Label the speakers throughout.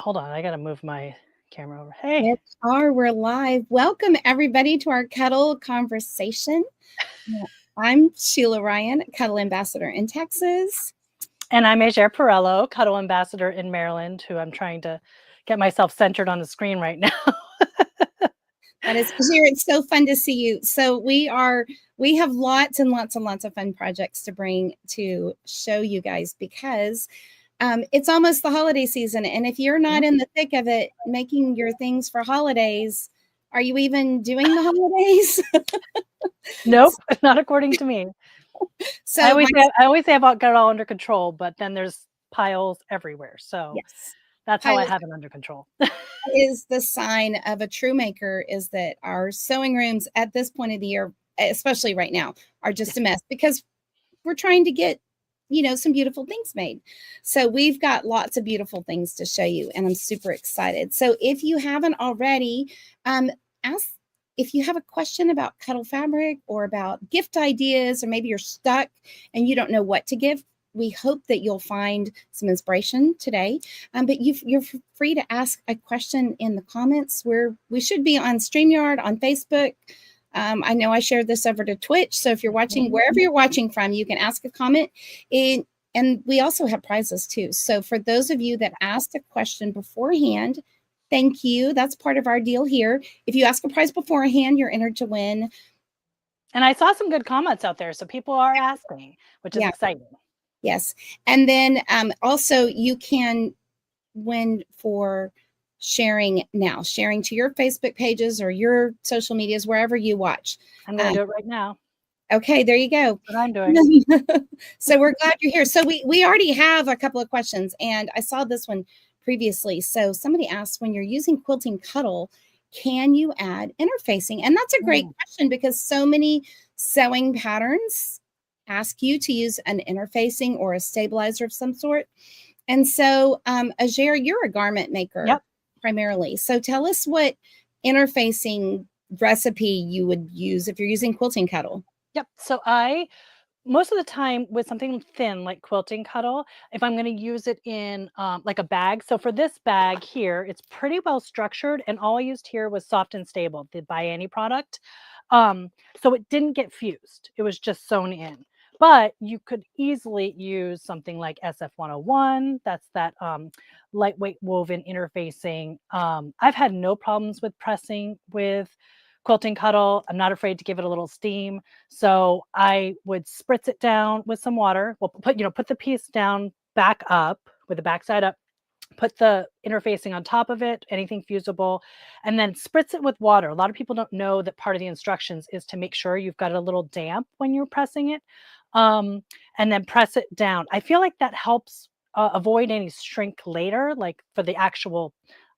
Speaker 1: hold on. I got to move my camera over. Hey.
Speaker 2: We're live. Welcome everybody to our Cuddle Conversation. I'm Sheila Ryan, Cuddle Ambassador in Texas.
Speaker 1: And I'm Ajaire Perello, Cuddle Ambassador in Maryland, who I'm trying to get myself centered on the screen right now.
Speaker 2: That is here. It's so fun to see you. So we have lots and lots and lots of fun projects to bring to show you guys because it's almost the holiday season. And if you're not in the thick of it, making your things for holidays, are you even doing the holidays?
Speaker 1: Nope, not according to me. So I always say I've got it all under control, but then there's piles everywhere. So yes, that's how I have it under control.
Speaker 2: Is the sign of a true maker is that our sewing rooms at this point of the year, especially right now, are just a mess because we're trying to get some beautiful things made. So we've got lots of beautiful things to show you, and I'm super excited. So if you haven't already, ask if you have a question about Cuddle Fabric or about gift ideas, or maybe you're stuck and you don't know what to give. We hope that you'll find some inspiration today. But you're free to ask a question in the comments. We should be on StreamYard, on Facebook. I know I shared this over to Twitch. So if you're watching, wherever you're watching from, you can ask a comment. And we also have prizes too. So for those of you that asked a question beforehand, thank you. That's part of our deal here. If you ask a prize beforehand, you're entered to win.
Speaker 1: And I saw some good comments out there. So people are asking, which is exciting.
Speaker 2: Yes. And then also you can win for sharing to your Facebook pages or your social medias, wherever you watch.
Speaker 1: I'm going to do it right now.
Speaker 2: Okay, there you go.
Speaker 1: What I'm doing.
Speaker 2: So we're glad you're here. So we already have a couple of questions, and I saw this one previously. So somebody asked, when you're using Quilting Cuddle, can you add interfacing? And that's a great question because so many sewing patterns ask you to use an interfacing or a stabilizer of some sort. And so, Ajaire, you're a garment maker primarily. So tell us what interfacing recipe you would use if you're using Quilting Cuddle.
Speaker 1: Yep. So most of the time with something thin like Quilting Cuddle, if I'm going to use it in like a bag. So for this bag here, it's pretty well structured, and all I used here was Soft and Stable, the Buy Any product. So it didn't get fused. It was just sewn in. But you could easily use something like SF101. That's that lightweight woven interfacing. I've had no problems with pressing with Quilting Cuddle. I'm not afraid to give it a little steam. So I would spritz it down with some water. Well, put the piece down back up with the backside up. Put the interfacing on top of it, anything fusible, and then spritz it with water. A lot of people don't know that part of the instructions is to make sure you've got it a little damp when you're pressing it, and then press it down. I feel like that helps avoid any shrink later, like for the actual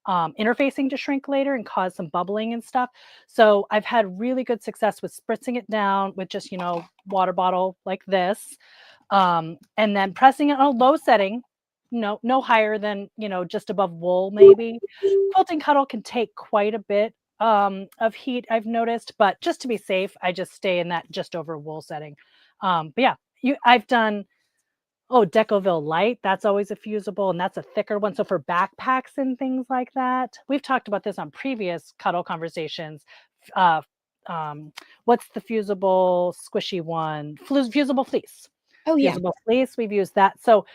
Speaker 1: interfacing to shrink later and cause some bubbling and stuff. So I've had really good success with spritzing it down with just, water bottle like this, and then pressing it on a low setting. No higher than, just above wool, maybe. Quilting Cuddle can take quite a bit of heat, I've noticed, but just to be safe, I just stay in that just over wool setting. But yeah, I've done, Decoville Light. That's always a fusible, and that's a thicker one. So for backpacks and things like that, we've talked about this on previous Cuddle Conversations. What's the fusible, squishy one? Fusible fleece.
Speaker 2: Oh, yeah.
Speaker 1: Fusible fleece. We've used that. So,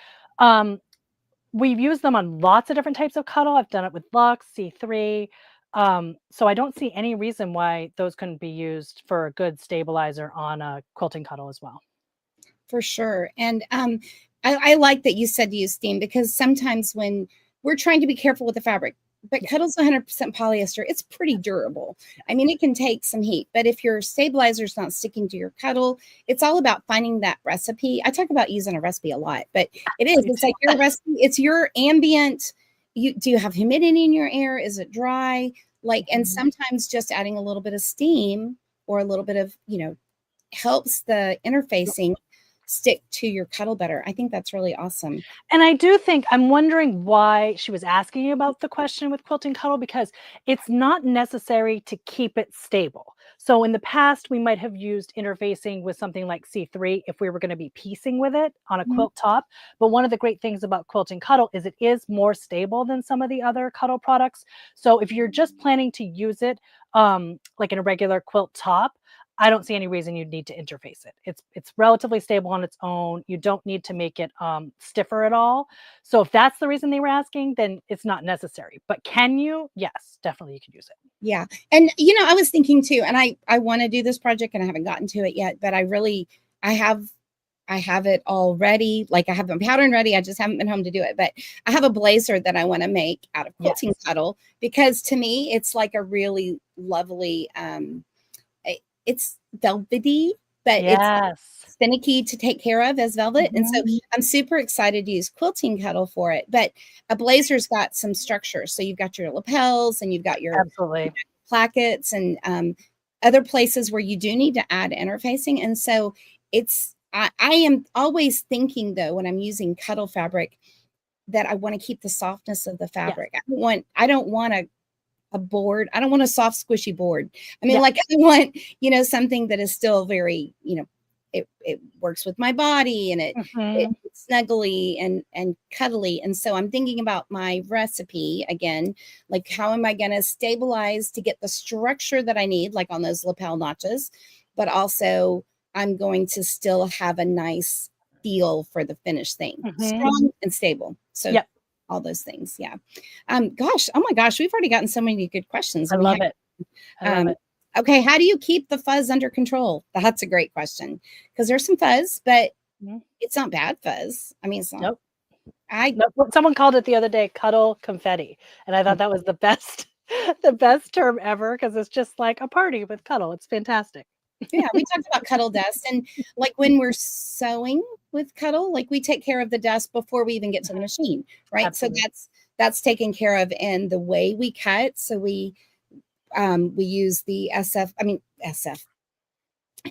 Speaker 1: we've used them on lots of different types of cuddle. I've done it with Lux, C3. So I don't see any reason why those couldn't be used for a good stabilizer on a Quilting Cuddle as well.
Speaker 2: For sure. And I like that you said to use steam, because sometimes when we're trying to be careful with the fabric, but Cuddle's 100% polyester, it's pretty durable. I mean, it can take some heat, but if your stabilizer is not sticking to your Cuddle, it's all about finding that recipe. I talk about using a recipe a lot, but it's like your recipe, it's your ambient. Do you have humidity in your air? Is it dry? And sometimes just adding a little bit of steam or a little bit of, helps the interfacing stick to your Cuddle better. I think that's really awesome.
Speaker 1: And I do think, I'm wondering why she was asking about the question with Quilting Cuddle, because it's not necessary to keep it stable. So in the past, we might have used interfacing with something like C3 if we were going to be piecing with it on a
Speaker 2: Mhm.
Speaker 1: quilt top. But one of the great things about Quilting Cuddle is it is more stable than some of the other Cuddle products. So if you're just planning to use it like in a regular quilt top, I don't see any reason you'd need to interface it. It's relatively stable on its own. You don't need to make it stiffer at all. So if that's the reason they were asking, then it's not necessary. But can you? Yes, definitely you can use it.
Speaker 2: Yeah. And I was thinking too, and I want to do this project and I haven't gotten to it yet, but I have I have it all ready. Like I have them powder and ready. I just haven't been home to do it. But I have a blazer that I want to make out of
Speaker 1: Yes.
Speaker 2: quilting cuddle because to me it's like a really lovely it's velvety, but it's
Speaker 1: Yes.
Speaker 2: finicky to take care of as velvet. And so
Speaker 1: Mhm.
Speaker 2: I'm super excited to use quilting cuddle for it. But a blazer's got some structure. So you've got your lapels and you've got your
Speaker 1: Absolutely.
Speaker 2: plackets and other places where you do need to add interfacing. And so I am always thinking though, when I'm using cuddle fabric, that I want to keep the softness of the
Speaker 1: Yes.
Speaker 2: fabric. I don't want a board. I don't want a soft, squishy board. I mean,
Speaker 1: Yeah.
Speaker 2: like I want, something that is still very, it works with my body and
Speaker 1: Mhm.
Speaker 2: it's snuggly and cuddly. And so I'm thinking about my recipe again, like how am I going to stabilize to get the structure that I need, like on those lapel notches, but also I'm going to still have a nice feel for the finished thing,
Speaker 1: Mhm.
Speaker 2: strong and stable. So
Speaker 1: Yep.
Speaker 2: all those things. Yeah. Gosh, oh my gosh, we've already gotten so many good questions.
Speaker 1: I
Speaker 2: And we
Speaker 1: love
Speaker 2: have,
Speaker 1: it. I love it.
Speaker 2: okay, how do you keep the fuzz under control? That's a great question because there's some fuzz, but
Speaker 1: Mhm.
Speaker 2: it's not bad fuzz. I mean, it's not,
Speaker 1: Nope.
Speaker 2: I,
Speaker 1: Nope. Well, someone called it the other day cuddle confetti, and I thought that was the best the best term ever because it's just like a party with cuddle. It's fantastic.
Speaker 2: yeah, we talked about cuddle dust and like when we're sewing with cuddle, like we take care of the dust before we even get to the machine, right? So
Speaker 1: Absolutely.
Speaker 2: that's taken care of in the way we cut. So we use the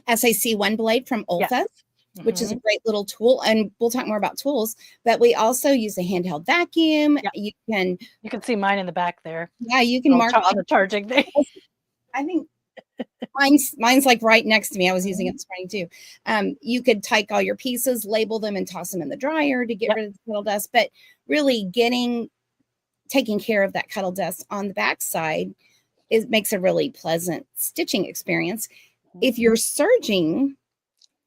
Speaker 2: SAC one blade from
Speaker 1: Yes.
Speaker 2: Olfa, which is a
Speaker 1: Mhm.
Speaker 2: great little tool. And we'll talk more about tools, but we also use a handheld vacuum.
Speaker 1: Yep. You can see mine in the back there
Speaker 2: You can mark
Speaker 1: on the charging thing.
Speaker 2: I think mine's like right next to me. I was using it
Speaker 1: Mhm.
Speaker 2: this morning too. You could take all your pieces, label them, and toss them in the dryer to get
Speaker 1: Yep.
Speaker 2: rid of the cuddle dust. But really taking care of that cuddle dust on the backside makes a really pleasant stitching experience.
Speaker 1: Mhm.
Speaker 2: If you're serging,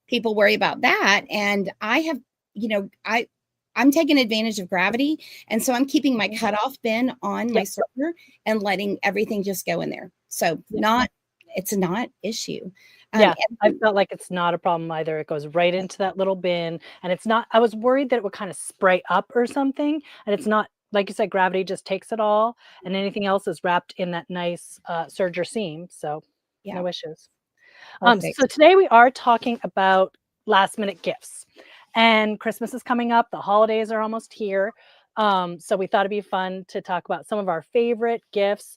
Speaker 2: people worry about that. And I have, I'm taking advantage of gravity. And so I'm keeping my
Speaker 1: Mhm.
Speaker 2: cutoff bin on my
Speaker 1: Yep.
Speaker 2: serger and letting everything just go in there. So
Speaker 1: Yep.
Speaker 2: it's a not issue.
Speaker 1: Yeah, I
Speaker 2: And
Speaker 1: felt like it's not a problem either. It goes right into that little bin, and it's not I was worried that it would kinda spray up or something, and it's not like you said, gravity just takes it all, and anything else is wrapped in that nice, serger seam, so
Speaker 2: yeah,
Speaker 1: no issues.
Speaker 2: perfect.
Speaker 1: So today we are talking about last minute gifts. And Christmas is coming up, the holidays are almost here. So we thought it'd be fun to talk about some of our favorite gifts.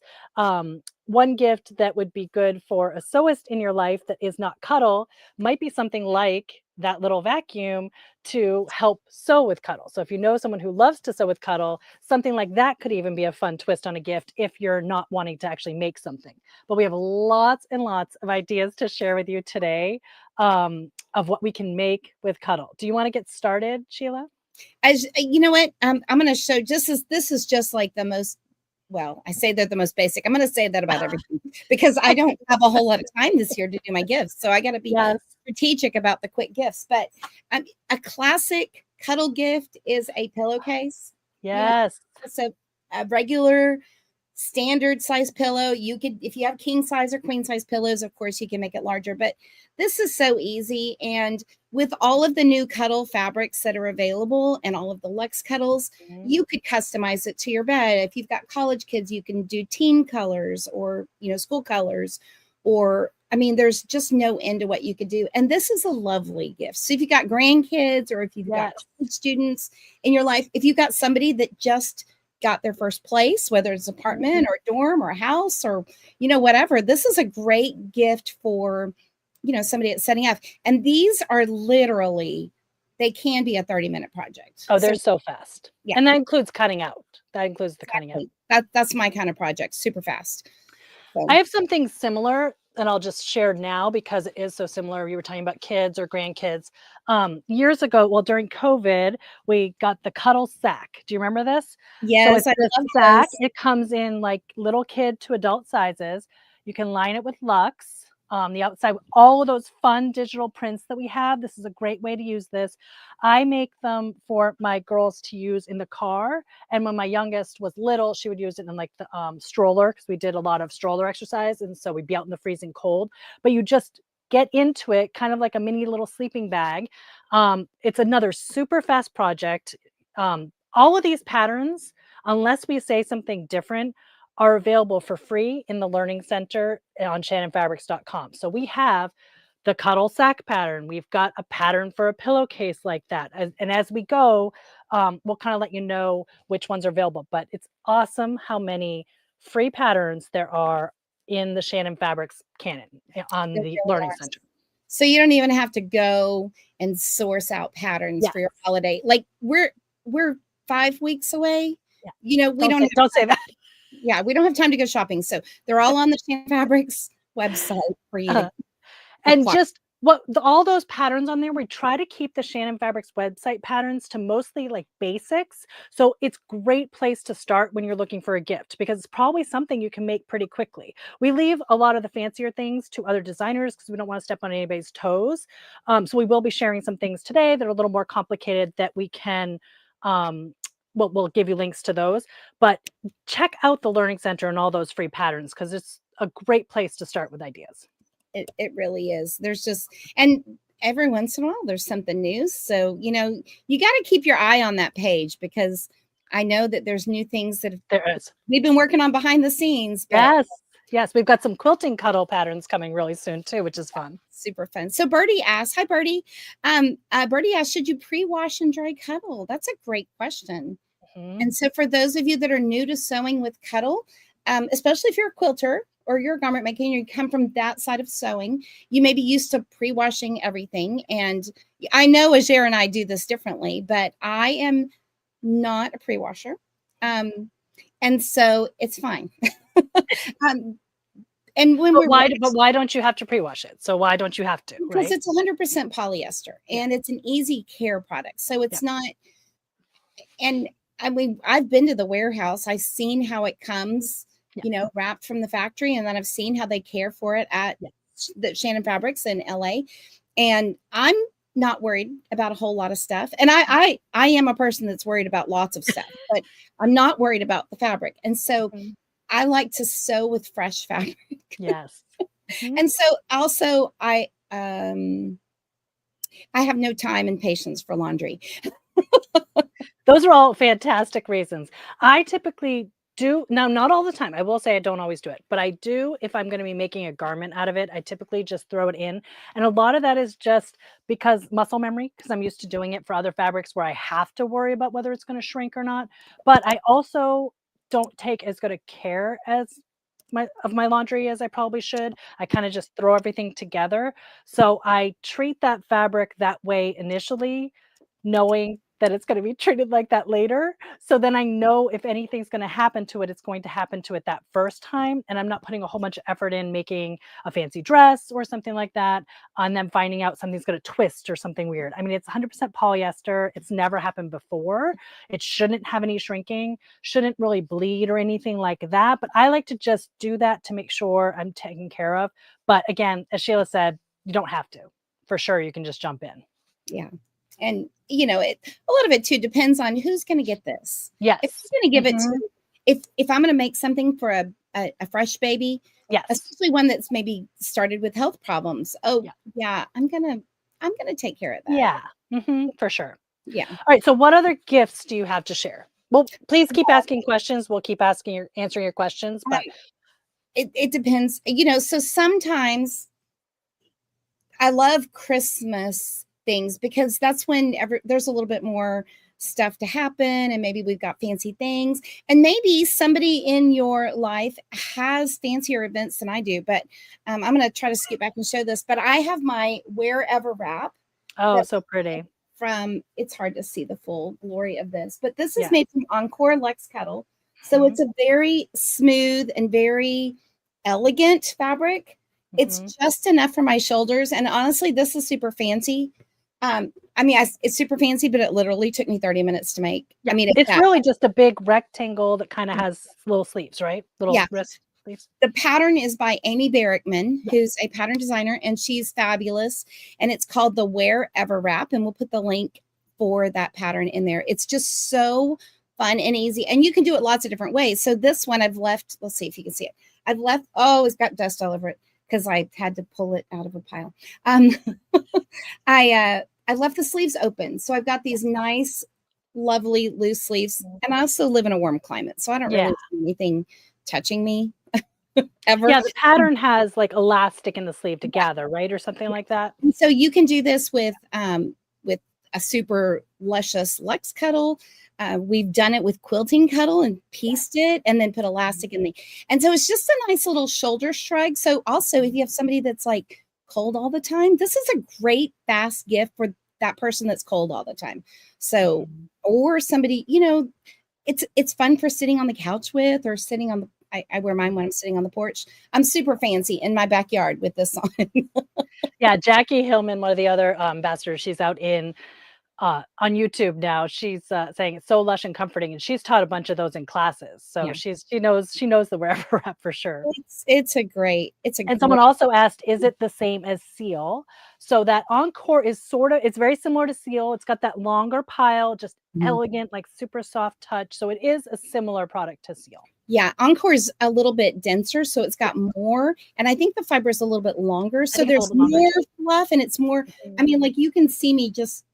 Speaker 1: One gift that would be good for a sewist in your life that is not cuddle might be something like that little vacuum to help sew with cuddle. So if you know someone who loves to sew with cuddle, something like that could even be a fun twist on a gift if you're not wanting to actually make something. But we have lots and lots of ideas to share with you today of what we can make with Cuddle. Do you want to get started, Sheila?
Speaker 2: As you know what, I'm going to show just as this is just like the most. Well, I say they're the most basic. I'm going to say that about everything because I don't have a whole lot of time this year to do my gifts, so I got to be
Speaker 1: Yes.
Speaker 2: strategic about the quick gifts. But a classic cuddle gift is a pillowcase. You know,
Speaker 1: Yes.
Speaker 2: so a regular standard size pillow. You could, if you have king size or queen size pillows, of course, you can make it larger, but this is so easy. And with all of the new cuddle fabrics that are available and all of the Luxe cuddles,
Speaker 1: Mhm.
Speaker 2: you could customize it to your bed. If you've got college kids, you can do teen colors or, school colors, or I mean, there's just no end to what you could do. And this is a lovely gift. So if you've got grandkids or if you've got
Speaker 1: Yes.
Speaker 2: college students in your life, if you've got somebody that just got their first place, whether it's
Speaker 1: Mhm.
Speaker 2: apartment or dorm or house or, whatever, this is a great gift for, somebody that's setting up. And these are literally, they can be a 30-minute project.
Speaker 1: Oh,
Speaker 2: So
Speaker 1: they're so fast.
Speaker 2: yeah,
Speaker 1: And that includes cutting out. That includes the cutting out.
Speaker 2: exactly. That's my kind of project, super fast. So
Speaker 1: I have something similar. and I'll just share now because it is so similar. You were talking about kids or grandkids. Years ago, well, during COVID, we got the Cuddle sack. Do you remember this? So
Speaker 2: Yes,
Speaker 1: it's
Speaker 2: I
Speaker 1: this
Speaker 2: love
Speaker 1: sack.
Speaker 2: those.
Speaker 1: It comes in like little kid to adult sizes. You can line it with Lux. The outside, all of those fun digital prints that we have. This is a great way to use this. I make them for my girls to use in the car. And when my youngest was little, she would use it in like the stroller because we did a lot of stroller exercise. And so we'd be out in the freezing cold. But you just get into it kind of like a mini little sleeping bag. It's another super fast project. All of these patterns, unless we say something different, are available for free in the Learning Center on shannonfabrics.com. So we have the cuddle sack pattern. We've got a pattern for a pillowcase like that. And as we go, we'll kind of let you know which ones are available. But it's awesome how many free patterns there are in the Shannon Fabrics canon on
Speaker 2: They
Speaker 1: the
Speaker 2: really
Speaker 1: Learning
Speaker 2: are.
Speaker 1: Center.
Speaker 2: So you don't even have to go and source out patterns
Speaker 1: Yeah.
Speaker 2: for your holiday. Like we're 5 weeks away.
Speaker 1: Yeah.
Speaker 2: You know,
Speaker 1: Don't say that.
Speaker 2: yeah, we don't have time to go shopping. So they're all on the Shannon Fabrics website for you to
Speaker 1: And
Speaker 2: acquire.
Speaker 1: just all those patterns on there, we try to keep the Shannon Fabrics website patterns to mostly like basics. So it's great place to start when you're looking for a gift because it's probably something you can make pretty quickly. We leave a lot of the fancier things to other designers because we don't want to step on anybody's toes. So we will be sharing some things today that are a little more complicated that we can we'll give you links to those, but check out the Learning Center and all those free patterns because it's a great place to start with ideas.
Speaker 2: It really is. There's just, and every once in a while there's something new. So, you know, you got to keep your eye on that page because I know that there's new things that
Speaker 1: There is.
Speaker 2: we've been working on behind the scenes, but
Speaker 1: Yes, we've got some quilting cuddle patterns coming really soon too, which is fun.
Speaker 2: super fun. So Birdie asks, hi Birdie. Birdie asks, should you pre-wash and dry Cuddle? That's a great question.
Speaker 1: Mhm.
Speaker 2: And so for those of you that are new to sewing with Cuddle, especially if you're a quilter or you're a garment maker and you come from that side of sewing, you may be used to pre-washing everything. And I know Ajaire and I do this differently, but I am not a pre-washer. And so it's fine. And when
Speaker 1: But
Speaker 2: we're
Speaker 1: why don't you have to pre-wash it? So why don't you have to,
Speaker 2: because
Speaker 1: right?
Speaker 2: it's 100% polyester and it's an easy care product. So it's not, and I mean, I've been to the warehouse. I've seen how it comes, you know, wrapped from the factory. And then I've seen how they care for it at the Shannon Fabrics in LA. And I'm not worried about a whole lot of stuff. And I am a person that's worried about lots of stuff, but I'm not worried about the fabric. And so I like to sew with fresh fabric.
Speaker 1: Yes.
Speaker 2: And so also I have no time and patience for laundry.
Speaker 1: Those are all fantastic reasons. I typically do now, not all the time. I will say I don't always do it, but I do if I'm going to be making a garment out of it. I typically just throw it in. And a lot of that is just because muscle memory, because I'm used to doing it for other fabrics where I have to worry about whether it's going to shrink or not. But I also don't take as good a care as my laundry as I probably should. I kind of just throw everything together. So I treat that fabric that way initially, knowing that it's going to be treated like that later. So then I know if anything's going to happen to it, it's going to happen to it that first time. And I'm not putting a whole bunch of effort in making a fancy dress or something like that. And then finding out something's going to twist or something weird. I mean, it's 100% polyester. It's never happened before. It shouldn't have any shrinking, shouldn't really bleed or anything like that. But I like to just do that to make sure I'm taken care of. But again, as Sheila said, you don't have to. For sure, you can just jump in.
Speaker 2: Yeah. And you know, a lot of it too depends on who's going to get this.
Speaker 1: Yes.
Speaker 2: If you're going to give it to, if I'm going to make something for a fresh baby, especially one that's maybe started with health problems. Oh yeah, I'm gonna take care of that.
Speaker 1: Yeah, for sure.
Speaker 2: Yeah.
Speaker 1: All right. So, what other gifts do you have to share? Well, please keep asking questions. We'll keep answering your questions. But
Speaker 2: it depends. You know, so sometimes I love Christmas things because that's when there's a little bit more stuff to happen and maybe we've got fancy things and maybe somebody in your life has fancier events than I do, but I'm going to try to skip back and show this, but I have my wherever wrap.
Speaker 1: Oh, so pretty.
Speaker 2: It's hard to see the full glory of this, but this is made from Encore Luxe Cuddle. So it's a very smooth and very elegant fabric. It's just enough for my shoulders, and honestly, this is super fancy. I mean, it's super fancy, but it literally took me 30 minutes to make.
Speaker 1: Yeah,
Speaker 2: I mean,
Speaker 1: it's really just a big rectangle that kind of has little sleeves, right? Little
Speaker 2: yeah.
Speaker 1: wrist sleeves.
Speaker 2: The pattern is by Amy Barrickman,
Speaker 1: Yeah.
Speaker 2: who's a pattern designer, and she's fabulous. And it's called the Wherever Wrap, and we'll put the link for that pattern in there. It's just so fun and easy, and you can do it lots of different ways. So this one I've left. Let's see if you can see it. I've left. Oh, it's got dust all over it because I had to pull it out of a pile. I left the sleeves open, so I've got these nice, lovely loose sleeves, and I also live in a warm climate, so I don't really see anything touching me ever.
Speaker 1: Yeah, the pattern has like elastic in the sleeve to gather, right? Or something like that.
Speaker 2: And so you can do this with a super luscious Luxe Cuddle. We've done it with Quilting Cuddle and pieced it and then put elastic in the, and so it's just a nice little shoulder shrug. So also if you have somebody that's like cold all the time, this is a great fast gift for that person that's cold all the time. So, or somebody, you know, it's fun for sitting on the couch with, or sitting on the, I wear mine when I'm sitting on the porch. I'm super fancy in my backyard with this on.
Speaker 1: Yeah, Jackie Hillman, one of the other ambassadors, she's out in on YouTube now. She's saying it's so lush and comforting, and she's taught a bunch of those in classes. So
Speaker 2: Yeah.
Speaker 1: she knows the Wherever Wrap for sure.
Speaker 2: It's a great.
Speaker 1: And someone also asked, is it the same as Seal? So that Encore is it's very similar to Seal. It's got that longer pile, just elegant, like super soft touch. So it is a similar product to Seal.
Speaker 2: Yeah, Encore is a little bit denser, so it's got more, and I think the fiber is a little bit longer, so there's more fluff, and it's more, I mean, like you can see me just,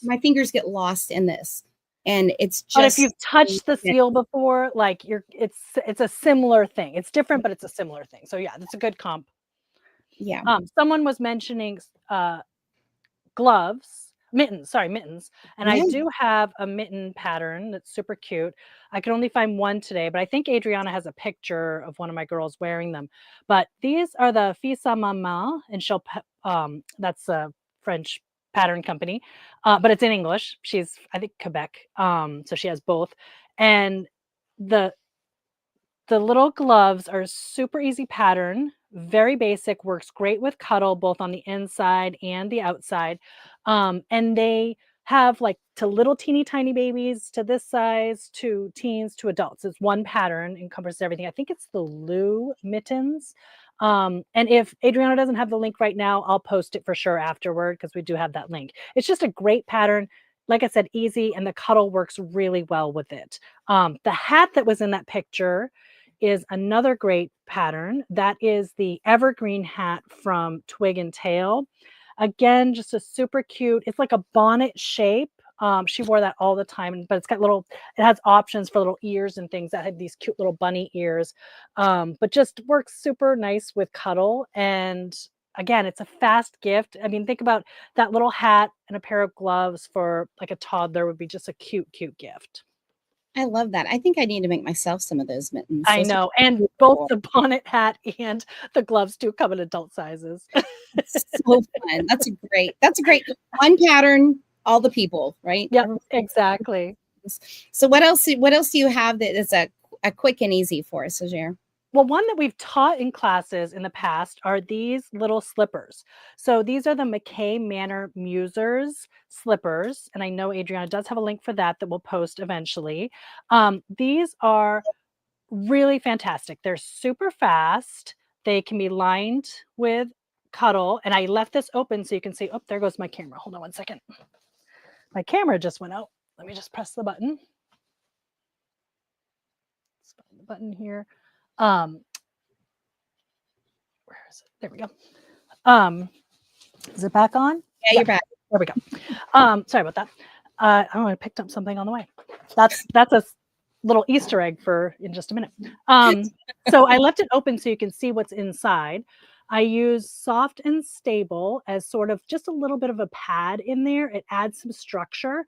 Speaker 2: my fingers get lost in this, and it's just.
Speaker 1: But if you've touched the Seal before, like it's a similar thing. It's different, but it's a similar thing. So yeah, that's a good comp.
Speaker 2: Yeah.
Speaker 1: Someone was mentioning mittens, and I do have a mitten pattern that's super cute. I could only find one today, but I think Adriana has a picture of one of my girls wearing them. But these are the Fils à Maman, and that's a French pattern company, but it's in English. She's, I think, Quebec, so she has both. And the little gloves are super easy pattern, very basic, works great with Cuddle, both on the inside and the outside. And they have like to little teeny tiny babies, to this size, to teens, to adults. It's one pattern, encompasses everything. I think it's the Lou mittens. And if Adriana doesn't have the link right now, I'll post it for sure afterward, because we do have that link. It's just a great pattern. Like I said, easy, and the Cuddle works really well with it. The hat that was in that picture is another great pattern. That is the evergreen hat from Twig and Tail. Again, just a super cute, it's like a bonnet shape. She wore that all the time, but it has options for little ears and things that have these cute little bunny ears. But just works super nice with Cuddle. And again, it's a fast gift. I mean, think about that little hat and a pair of gloves for like a toddler would be just a cute, cute gift.
Speaker 2: I love that. I think I need to make myself some of those mittens.
Speaker 1: I know, and both the bonnet hat and the gloves do come in adult sizes.
Speaker 2: So fun. That's a great one pattern, all the people, right?
Speaker 1: Yeah, exactly.
Speaker 2: So what else do you have that is a quick and easy for us, Ajaire?
Speaker 1: Well, one that we've taught in classes in the past are these little slippers. So these are the McKay Manor Musers slippers. And I know Adriana does have a link for that we'll post eventually. These are really fantastic. They're super fast. They can be lined with Cuddle. And I left this open so you can see, oh, there goes my camera. Hold on one second. My camera just went out. Let me just press the button. Let's find the button here. Where is it? There we go. Is it back on?
Speaker 2: Yeah, you're back.
Speaker 1: There we go. Sorry about that. I don't know, I picked up something on the way. That's a little Easter egg for in just a minute. So I left it open so you can see what's inside. I use Soft and Stable as sort of just a little bit of a pad in there. It adds some structure.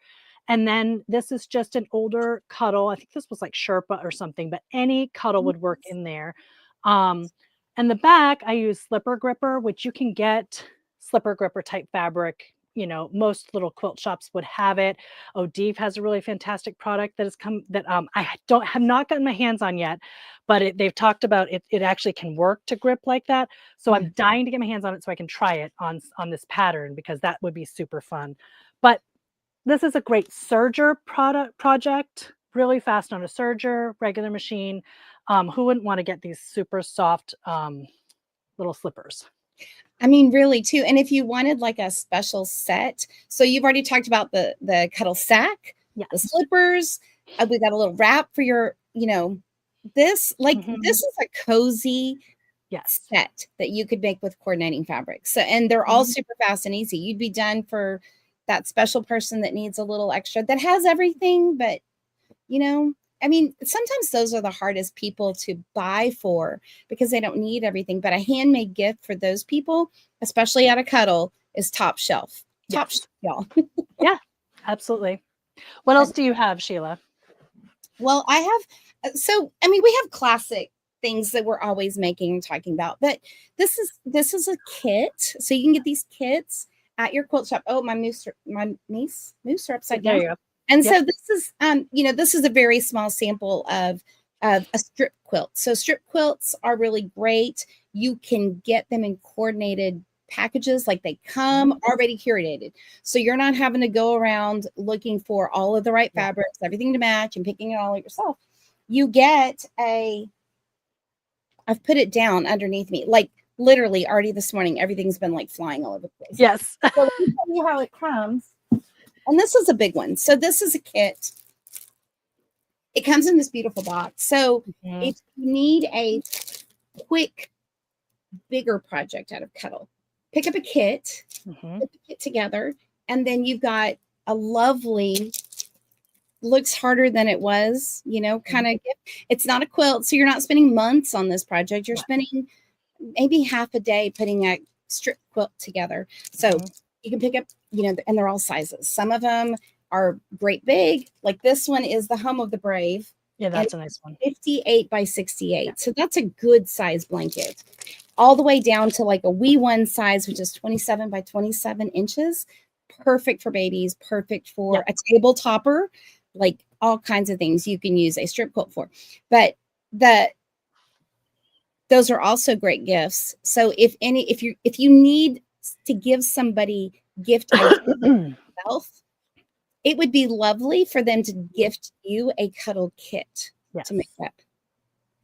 Speaker 1: And then this is just an older Cuddle. I think this was like Sherpa or something, but any Cuddle would work in there. And the back, I use Slipper Gripper, which you can get Slipper Gripper type fabric most little quilt shops would have it. O'Deeve has a really fantastic product that has come that I have not gotten my hands on yet, but they've talked about it. It actually can work to grip like that. So I'm dying to get my hands on it so I can try it on this pattern, because that would be super fun. But this is a great serger project, really fast on a serger, regular machine. Who wouldn't want to get these super soft little slippers?
Speaker 2: I mean, really too. And if you wanted like a special set, so you've already talked about the cuddle sack,
Speaker 1: Yes.
Speaker 2: the slippers. We got a little wrap for your, this is a cozy set that you could make with coordinating fabrics. So, and they're all super fast and easy. You'd be done for that special person that needs a little extra, that has everything, but I mean, sometimes those are the hardest people to buy for, because they don't need everything. But a handmade gift for those people, especially at a Cuddle, is top shelf. Top shelf, y'all.
Speaker 1: Yeah, absolutely. What else do you have, Sheila?
Speaker 2: Well, I have, we have classic things that we're always making and talking about, but this is a kit. So you can get these kits at your quilt shop. Oh, my moose are upside down.
Speaker 1: There you go.
Speaker 2: And so this is, this is a very small sample of a strip quilt. So strip quilts are really great. You can get them in coordinated packages, like they come already curated. So you're not having to go around looking for all of the right fabrics, everything to match, and picking it all yourself. You get I've put it down underneath me, like literally already this morning, everything's been like flying all over the place.
Speaker 1: Yes.
Speaker 2: So let me tell you how it comes. And this is a big one. So this is a kit. It comes in this beautiful box. So if you need a quick, bigger project out of Cuddle, pick up a kit, put the kit together, and then you've got a lovely, looks harder than it was, kind of gift. It's not a quilt, so you're not spending months on this project. You're spending maybe half a day putting a strip quilt together. So you can pick up, and they're all sizes. Some of them are great big. Like this one is the Home of the Brave.
Speaker 1: Yeah, that's a nice one.
Speaker 2: 58 by 68. Yeah. So that's a good size blanket. All the way down to like a wee one size, which is 27 by 27 inches. Perfect for babies, perfect for a table topper, like all kinds of things you can use a strip quilt for. But those are also great gifts. So if you need to give somebody gift yourself, it would be lovely for them to gift you a Cuddle kit to make that.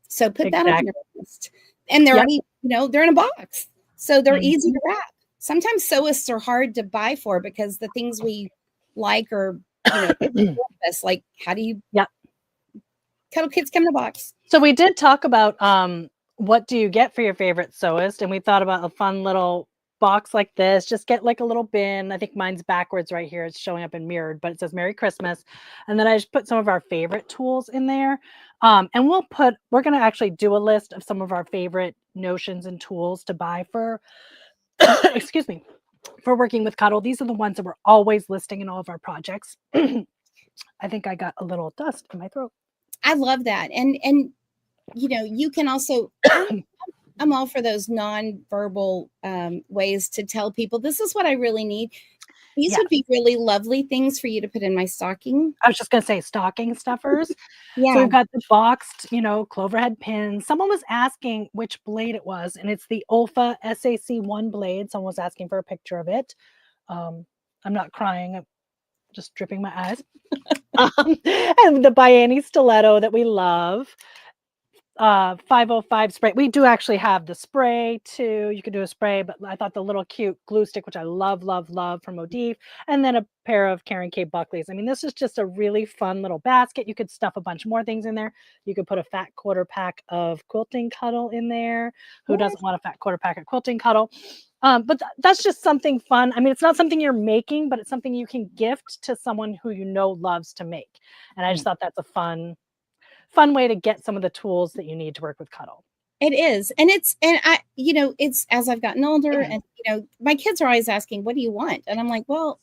Speaker 2: So put that on your list. And they're already, they're in a box. So they're easy to wrap. Sometimes sewists are hard to buy for, because the things we like are, like, how do you Cuddle kits come in a box.
Speaker 1: So we did talk about what do you get for your favorite sewist, and we thought about a fun little box like this. Just get like a little bin. I think mine's backwards right here. It's showing up in mirrored, but it says Merry Christmas. And then I just put some of our favorite tools in there. And we're going to actually do a list of some of our favorite notions and tools to buy for, excuse me, for working with Cuddle. These are the ones that we're always listing in all of our projects. I think I got a little dust in my throat.
Speaker 2: I love that. And you can also, I'm all for those non-verbal ways to tell people, this is what I really need. These would be really lovely things for you to put in my stocking.
Speaker 1: I was just going to say stocking stuffers. So we've got the boxed, cloverhead pins. Someone was asking which blade it was, and it's the Olfa SAC1 blade. Someone was asking for a picture of it. I'm not crying. I'm just dripping my eyes. And the Biani stiletto that we love. 505 spray. We do actually have the spray too. You could do a spray, but I thought the little cute glue stick, which I love from O'Deeve, and then a pair of Karen K. Buckley's. I mean, this is just a really fun little basket. You could stuff a bunch more things in there. You could put a fat quarter pack of quilting Cuddle in there. Who doesn't want a fat quarter pack of quilting Cuddle? But that's just something fun. I mean, it's not something you're making, but it's something you can gift to someone who loves to make. And I just thought that's a fun way to get some of the tools that you need to work with Cuddle.
Speaker 2: It is. And it's as I've gotten older, and, my kids are always asking, what do you want? And I'm like, well,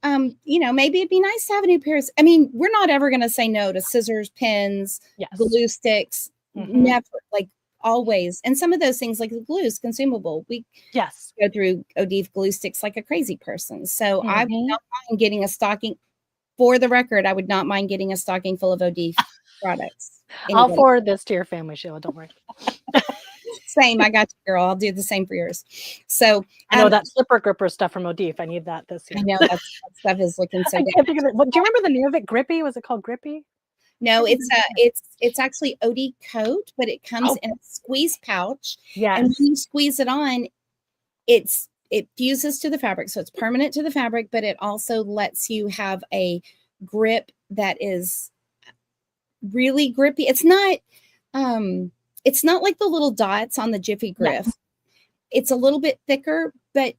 Speaker 2: maybe it'd be nice to have a new pair of, we're not ever going to say no to scissors, pens, glue sticks, never. Like always, and some of those things like the glue is consumable. We
Speaker 1: Yes.
Speaker 2: go through Odif glue sticks like a crazy person. So I would
Speaker 1: Mhm.
Speaker 2: not mind getting a stocking. For the record, I would not mind getting a stocking full of Odif products.
Speaker 1: I'll
Speaker 2: Anybody?
Speaker 1: forward this to your family, Sheila, don't worry.
Speaker 2: Same. I got you, girl. I'll do the same for yours. So
Speaker 1: I know that slipper gripper stuff from Odif. I need that this
Speaker 2: I
Speaker 1: year.
Speaker 2: know that stuff is looking so
Speaker 1: I
Speaker 2: good.
Speaker 1: can't think of it. What do you remember the name of it? Grippy? Was it called Grippy?
Speaker 2: No,
Speaker 1: What was
Speaker 2: it's
Speaker 1: the name of
Speaker 2: it's actually OD coat, but it comes
Speaker 1: Oh,
Speaker 2: in a squeeze pouch. And
Speaker 1: yes.
Speaker 2: when you squeeze it on, it fuses to the fabric. So it's permanent to the fabric, but it also lets you have a grip that is really grippy. It's not like the little dots on the Jiffy
Speaker 1: Yes.
Speaker 2: Grip. It's a little bit thicker, but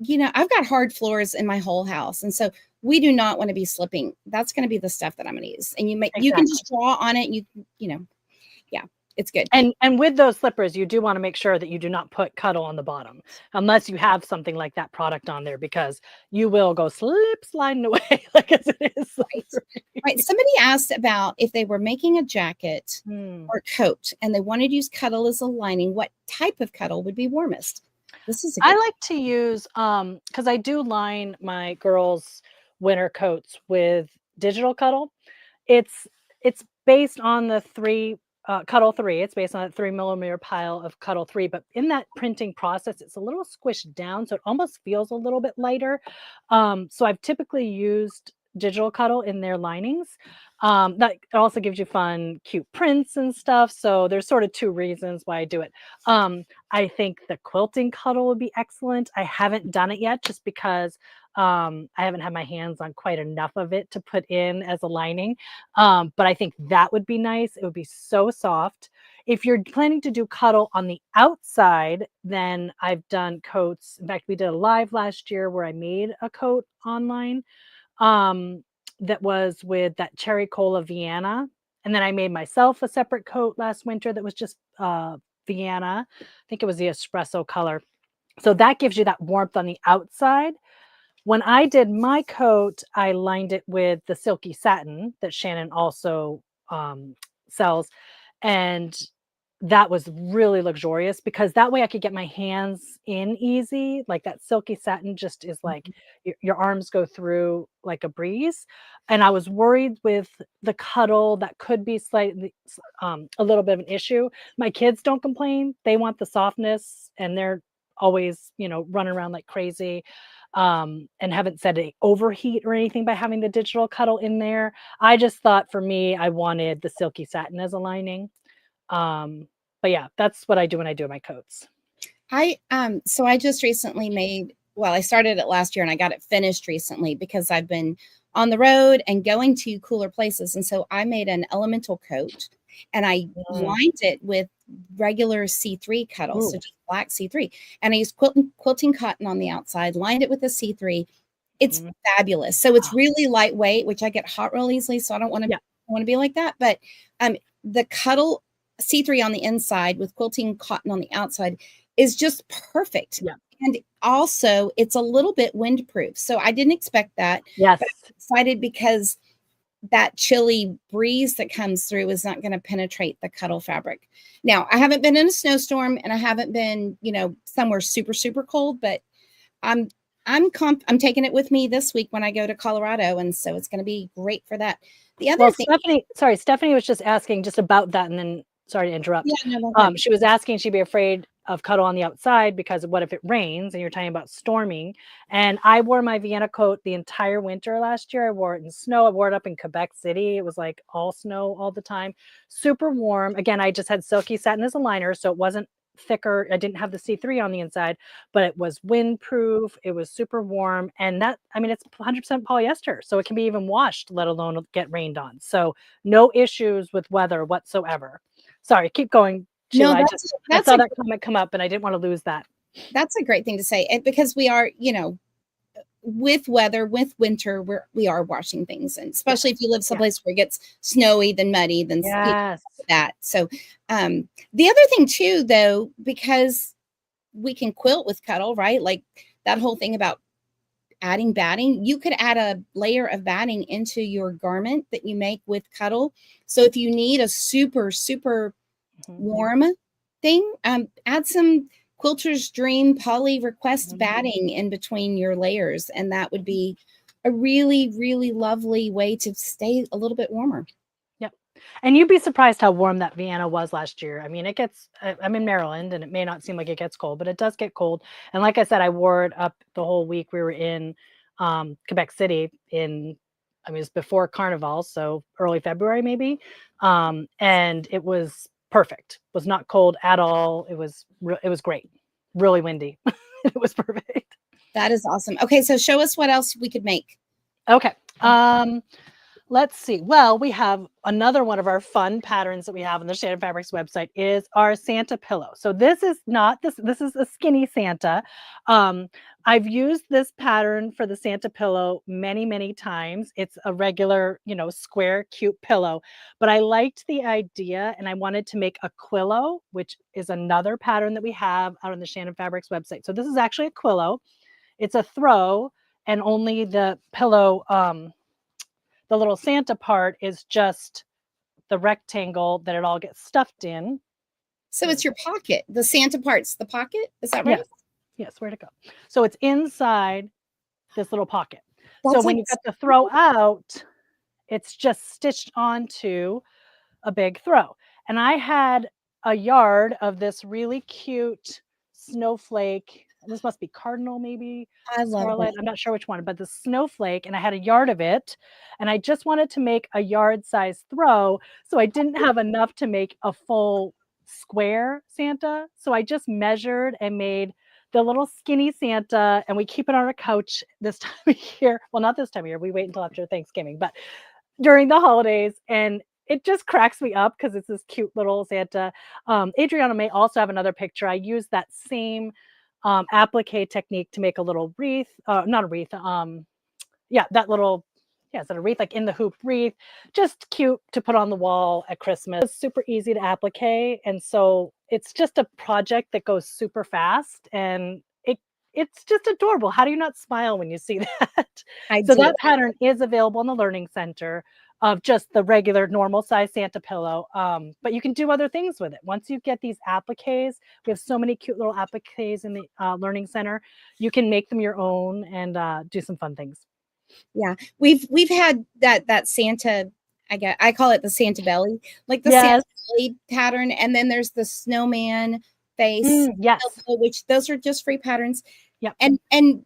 Speaker 2: I've got hard floors in my whole house. And so we do not want to be slipping. That's going to be the stuff that I'm going to use. And you can
Speaker 1: Exactly.
Speaker 2: just draw on it. Yeah, it's good.
Speaker 1: And with those slippers, you do want to make sure that you do not put Cuddle on the bottom unless you have something like that product on there, because you will go sliding away like as it is.
Speaker 2: Right. Somebody asked about if they were making a jacket or coat and they wanted to use Cuddle as a lining, what type of Cuddle would be warmest? This is a
Speaker 1: I
Speaker 2: good
Speaker 1: like to use because I do line my girls' winter coats with digital Cuddle. It's it's based on the Cuddle 3. It's based on a 3 millimeter pile of Cuddle 3, but in that printing process, it's a little squished down, so it almost feels a little bit lighter. So I've typically used digital Cuddle in their linings. That also gives you fun, cute prints and stuff. So there's sort of two reasons why I do it. I think the quilting Cuddle would be excellent. I haven't done it yet just because I haven't had my hands on quite enough of it to put in as a lining. But I think that would be nice. It would be so soft. If you're planning to do Cuddle on the outside, then I've done coats. In fact, we did a live last year where I made a coat online um, that was with that cherry cola Vienna. And then I made myself a separate coat last winter that was just Vienna. I think it was the espresso color. So that gives you that warmth on the outside. When I did my coat, I lined it with the silky satin that Shannon also sells. And that was really luxurious because that way I could get my hands in easy. Like that silky satin just is like your arms go through like a breeze. And I was worried with the Cuddle that could be slightly a little bit of an issue. My kids don't complain. They want the softness and they're always, running around like crazy. And haven't said they overheat or anything by having the digital Cuddle in there. I just thought for me, I wanted the silky satin as a lining. But yeah, that's what I do when I do my coats.
Speaker 2: So I just recently I started it last year and I got it finished recently because I've been on the road and going to cooler places. And so I made an elemental coat and I
Speaker 1: Mm.
Speaker 2: lined it with regular C3 Cuddle, so
Speaker 1: Ooh,
Speaker 2: just black C3. And I used quilting cotton on the outside, lined it with a C3. It's
Speaker 1: mhm.
Speaker 2: fabulous. So it's
Speaker 1: Ah,
Speaker 2: really lightweight, which I get hot real easily. So I don't
Speaker 1: yeah,
Speaker 2: want to be like that. But the Cuddle C3 on the inside with quilting cotton on the outside is just perfect.
Speaker 1: yeah,
Speaker 2: And also, it's a little bit windproof. So I didn't expect that,
Speaker 1: yes,
Speaker 2: but I'm excited because that chilly breeze that comes through is not going to penetrate the Cuddle fabric. Now, I haven't been in a snowstorm and I haven't been, somewhere super, super cold, but I'm I'm taking it with me this week when I go to Colorado, and so it's going to be great for that. The other
Speaker 1: Well,
Speaker 2: thing,
Speaker 1: Stephanie was just asking just about that, and then sorry to
Speaker 2: yeah,
Speaker 1: interrupt.
Speaker 2: no, go ahead.
Speaker 1: She was asking she'd be afraid of Cuddle on the outside because what if it rains? And you're talking about storming. And I wore my Vienna coat the entire winter last year. I wore it in snow. I wore it up in Quebec City. It was like all snow all the time. Super warm. Again, I just had silky satin as a liner, so it wasn't thicker. I didn't have the C3 on the inside, but it was windproof. It was super warm. And it's 100% polyester. So it can be even washed, let alone get rained on. So no issues with weather whatsoever. Sorry, keep going,
Speaker 2: No,
Speaker 1: Sheila. I
Speaker 2: that's
Speaker 1: saw
Speaker 2: a
Speaker 1: that comment come up and I didn't want to lose that.
Speaker 2: that's a great thing to say, and because we are, with weather, with winter, we are washing things, and
Speaker 1: Yeah.
Speaker 2: especially if you live
Speaker 1: Yeah.
Speaker 2: someplace where it gets snowy, then muddy, then
Speaker 1: Yes.
Speaker 2: that. So, the other thing too, though, because we can quilt with Cuddle, right? Like that whole thing about adding batting, you could add a layer of batting into your garment that you make with Cuddle. So if you need a super, super
Speaker 1: Mhm.
Speaker 2: warm thing, add some Quilter's Dream Poly Request
Speaker 1: Mhm.
Speaker 2: batting in between your layers, and that would be a really, really lovely way to stay a little bit warmer.
Speaker 1: Yep. And you'd be surprised how warm that Vienna was last year. I mean, it gets, I'm in Maryland and it may not seem like it gets cold, but it does get cold. And like I said, I wore it up the whole week. We were in Quebec City I mean, it was before Carnival, so early February maybe. And it was perfect. Was not cold at all. It was great. Really windy. It was perfect.
Speaker 2: That is awesome. Okay, so show us what else we could make.
Speaker 1: Okay. Let's see. Well, we have another one of our fun patterns that we have on the Shannon Fabrics website is our Santa pillow. So this is not this. This is a skinny Santa. Um, I've used this pattern for the Santa pillow many, many times. It's a regular, square, cute pillow, but I liked the idea and I wanted to make a quillo, which is another pattern that we have out on the Shannon Fabrics website. So this is actually a quillo. It's a throw, and only the pillow. The little Santa part is just the rectangle that it all gets stuffed in.
Speaker 2: So it's your pocket. The Santa part's the pocket. Is that right?
Speaker 1: Yes. Yes, where'd it go? So it's inside this little pocket. So
Speaker 2: That's
Speaker 1: when
Speaker 2: like
Speaker 1: you got the throw out, it's just stitched onto a big throw. And I had a yard of this really cute snowflake. This must be cardinal, maybe
Speaker 2: I love
Speaker 1: scarlet.
Speaker 2: that.
Speaker 1: I'm not sure which one, but the snowflake, and I had a yard of it. And I just wanted to make a yard size throw. So I didn't have enough to make a full square Santa. So I just measured and made the little skinny Santa, and we keep it on our couch this time of year. Well, not this time of year. We wait until after Thanksgiving, but during the holidays, and it just cracks me up because it's this cute little Santa. Adriana may also have another picture. I used that same applique technique to make a little wreath, not a wreath. Yeah, that little, yeah, is that a wreath? Like in the hoop wreath, just cute to put on the wall at Christmas. It's super easy to applique, and so it's just a project that goes super fast, and it's just adorable. How do you not smile when you see that?
Speaker 2: I
Speaker 1: So
Speaker 2: do.
Speaker 1: that pattern is available in the Learning Center of just the regular normal size Santa pillow. But you can do other things with it. Once you get these appliques, we have so many cute little appliques in the Learning Center. You can make them your own and do some fun things.
Speaker 2: Yeah. We've had that Santa, I call it the Santa belly, like the Santa
Speaker 1: Yes.
Speaker 2: belly pattern, and then there's the snowman face,
Speaker 1: Yes.
Speaker 2: which those are just free patterns.
Speaker 1: Yep.
Speaker 2: And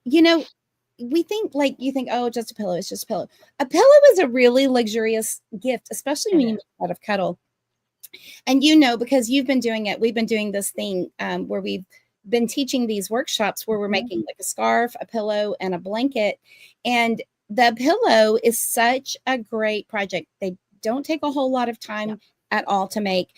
Speaker 2: you know, we think like you think, oh, just a pillow, it's just a pillow. A pillow is a really luxurious gift, especially
Speaker 1: It
Speaker 2: when you
Speaker 1: is.
Speaker 2: make it out of Cuddle. And because you've been doing it, we've been doing this thing where we've been teaching these workshops where we're
Speaker 1: Mhm.
Speaker 2: making like a scarf, a pillow, and a blanket. And the pillow is such a great project. They don't take a whole lot of time
Speaker 1: Yeah.
Speaker 2: at all to make,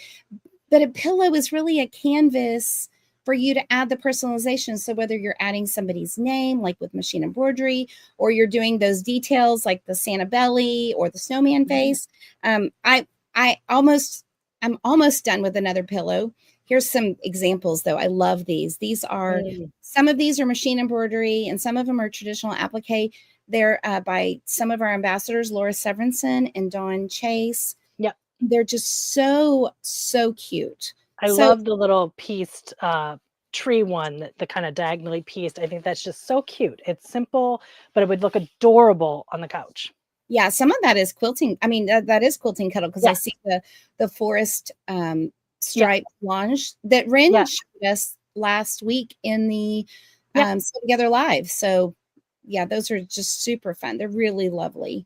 Speaker 2: but a pillow is really a canvas for you to add the personalization. So whether you're adding somebody's name, like with machine embroidery, or you're doing those details like the Santa belly or the snowman
Speaker 1: Mhm.
Speaker 2: face, um, I I almost I'm almost done with another pillow. Here's some examples though. I love these.
Speaker 1: Mm.
Speaker 2: Some of these are machine embroidery and some of them are traditional applique. They're by some of our ambassadors, Laura Severinson and Dawn Chase.
Speaker 1: Yep.
Speaker 2: They're just so cute.
Speaker 1: I
Speaker 2: So
Speaker 1: love the little pieced tree one, the kind of diagonally pieced. I think that's just so cute. It's simple, but it would look adorable on the couch.
Speaker 2: yeah, some of that is quilting. I mean, that is quilting Cuddle because I
Speaker 1: Yeah.
Speaker 2: see the forest
Speaker 1: Yeah.
Speaker 2: stripe lunge that Ren
Speaker 1: Yeah.
Speaker 2: showed us last week in the
Speaker 1: Yep.
Speaker 2: Sew Together Live. So yeah, those are just super fun. They're really lovely.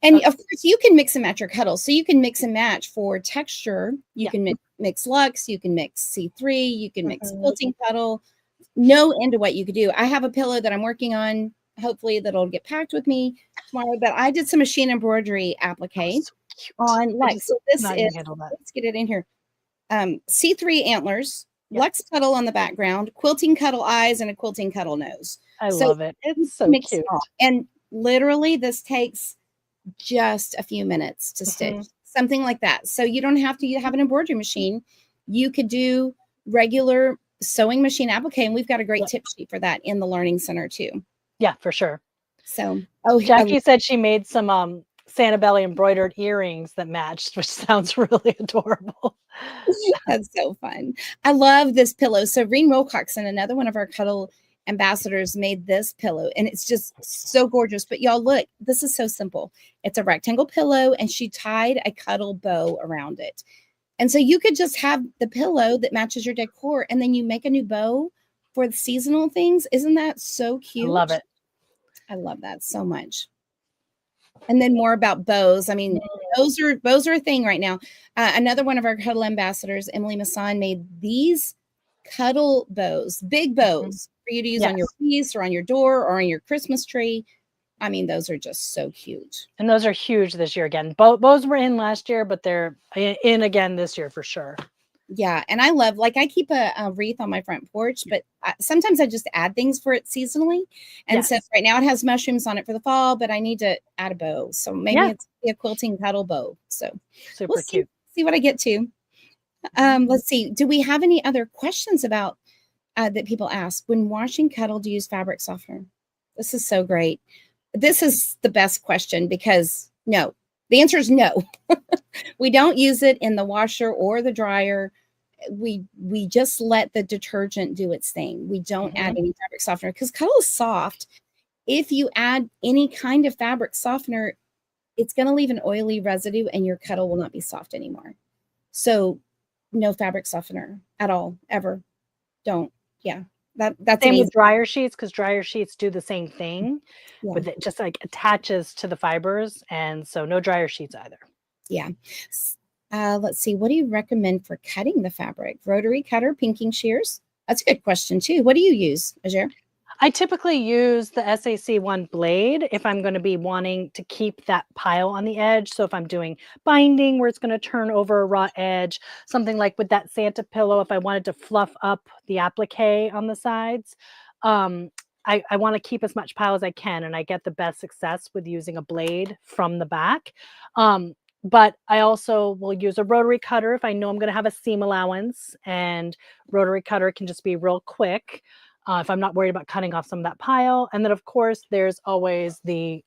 Speaker 2: And
Speaker 1: Okay.
Speaker 2: of course, you can mix and match your Cuddle. So you can mix and match for texture. You
Speaker 1: Yeah.
Speaker 2: can mix Luxe, you can mix C3, you can mix
Speaker 1: Mhm.
Speaker 2: quilting Cuddle. No end to what you could do. I have a pillow that I'm working on, hopefully that'll get packed with me tomorrow, but I did some machine embroidery applique
Speaker 1: Oh, so cute.
Speaker 2: on
Speaker 1: I
Speaker 2: Lux.
Speaker 1: just
Speaker 2: So this
Speaker 1: not
Speaker 2: is,
Speaker 1: even handle that.
Speaker 2: let's get it in here. C3 antlers,
Speaker 1: Yeah.
Speaker 2: Lux Cuddle on the background, quilting Cuddle eyes, and a quilting Cuddle nose.
Speaker 1: I
Speaker 2: So
Speaker 1: love it.
Speaker 2: you
Speaker 1: It's
Speaker 2: can
Speaker 1: so
Speaker 2: mix it
Speaker 1: cute.
Speaker 2: all. And literally this takes just a few minutes to stitch,
Speaker 1: Mhm.
Speaker 2: something like that. So you don't have to have an embroidery machine. You could do regular sewing machine applique, and we've got a great
Speaker 1: Yep.
Speaker 2: tip sheet for that in the Learning Center too.
Speaker 1: Yeah, for sure.
Speaker 2: So,
Speaker 1: Jackie said she made some Santa Belly embroidered earrings that matched, which sounds really adorable.
Speaker 2: That's so fun. I love this pillow. So Reen Wilcoxon, another one of our Cuddle ambassadors, made this pillow, and it's just so gorgeous. But y'all, look, this is so simple. It's a rectangle pillow, and she tied a cuddle bow around it. And so you could just have the pillow that matches your decor, and then you make a new bow for the seasonal things. Isn't that so
Speaker 1: I love
Speaker 2: cute?
Speaker 1: it.
Speaker 2: I love that so much. And then more about bows. I mean, bows are a thing right now. Another one of our Cuddle ambassadors, Emily Masson, made these cuddle bows, big bows for you to use on your
Speaker 1: Yes.
Speaker 2: piece or on your door or on your Christmas tree. I mean, those are just so cute.
Speaker 1: And those are huge this year again. Bows were in last year, but they're in again this year for sure.
Speaker 2: Yeah, and I love, like, I keep a wreath on my front porch, but sometimes I just add things for it seasonally. And so
Speaker 1: Yes.
Speaker 2: right now it has mushrooms on it for the fall, but I need to add a bow. So maybe
Speaker 1: Yeah.
Speaker 2: it's a quilting cuddle bow. So
Speaker 1: Super
Speaker 2: we'll
Speaker 1: cute.
Speaker 2: see what I get to. Let's see. Do we have any other questions about that people ask? When washing cuddle, do you use fabric softener? This is so great. This is the best question because no, the answer is no. We don't use it in the washer or the dryer. We just let the detergent do its thing. We don't add any fabric softener because cuddle is soft. If you add any kind of fabric softener, it's going to leave an oily residue and your cuddle will not be soft anymore. So no fabric softener at all, ever. Don't. Yeah. That's
Speaker 1: Same
Speaker 2: amazing.
Speaker 1: with dryer sheets, because dryer sheets do the same thing,
Speaker 2: Yeah.
Speaker 1: but it just like attaches to the fibers. And so no dryer sheets either.
Speaker 2: Yeah. Let's see. What do you recommend for cutting the fabric? Rotary cutter, pinking shears? That's a good question too. What do you use, Ajaire?
Speaker 1: I typically use the SAC1 blade if I'm going to be wanting to keep that pile on the edge. So if I'm doing binding where it's going to turn over a raw edge, something like with that Santa pillow, if I wanted to fluff up the applique on the sides, I want to keep as much pile as I can, and I get the best success with using a blade from the back. But I also will use a rotary cutter if I know I'm going to have a seam allowance, and rotary cutter can just be real quick if I'm not worried about cutting off some of that pile. And then, of course, there's always the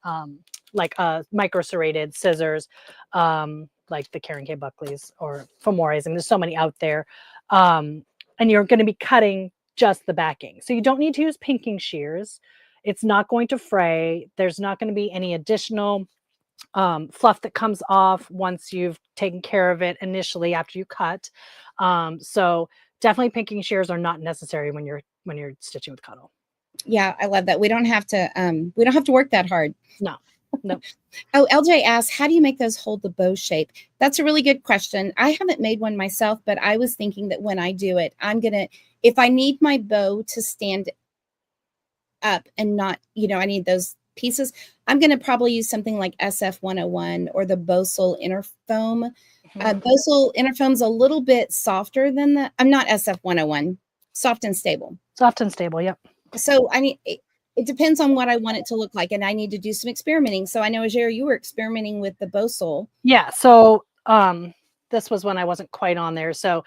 Speaker 1: micro serrated scissors, like the Karen K. Buckley's or Femore's. I mean, there's so many out there. And you're going to be cutting just the backing. So you don't need to use pinking shears. It's not going to fray. There's not going to be any additional fluff that comes off once you've taken care of it initially after you cut. So definitely pinking shears are not necessary when you're stitching with cuddle.
Speaker 2: Yeah, I love that. We don't have to work that hard.
Speaker 1: No.
Speaker 2: Oh, LJ asks, how do you make those hold the bow shape? That's a really good question. I haven't made one myself, but I was thinking that when I do it, if I need my bow to stand up and not, I need those pieces, I'm going to probably use something like SF101 or the Bosal Inner Foam. Bosal Inner Foam's a little bit softer than I'm not SF101, soft and stable.
Speaker 1: Soft and stable, yep.
Speaker 2: So it depends on what I want it to look like, and I need to do some experimenting. So I know, Ajaire, you were experimenting with the Bosal.
Speaker 1: Yeah, so this was when I wasn't quite on there. So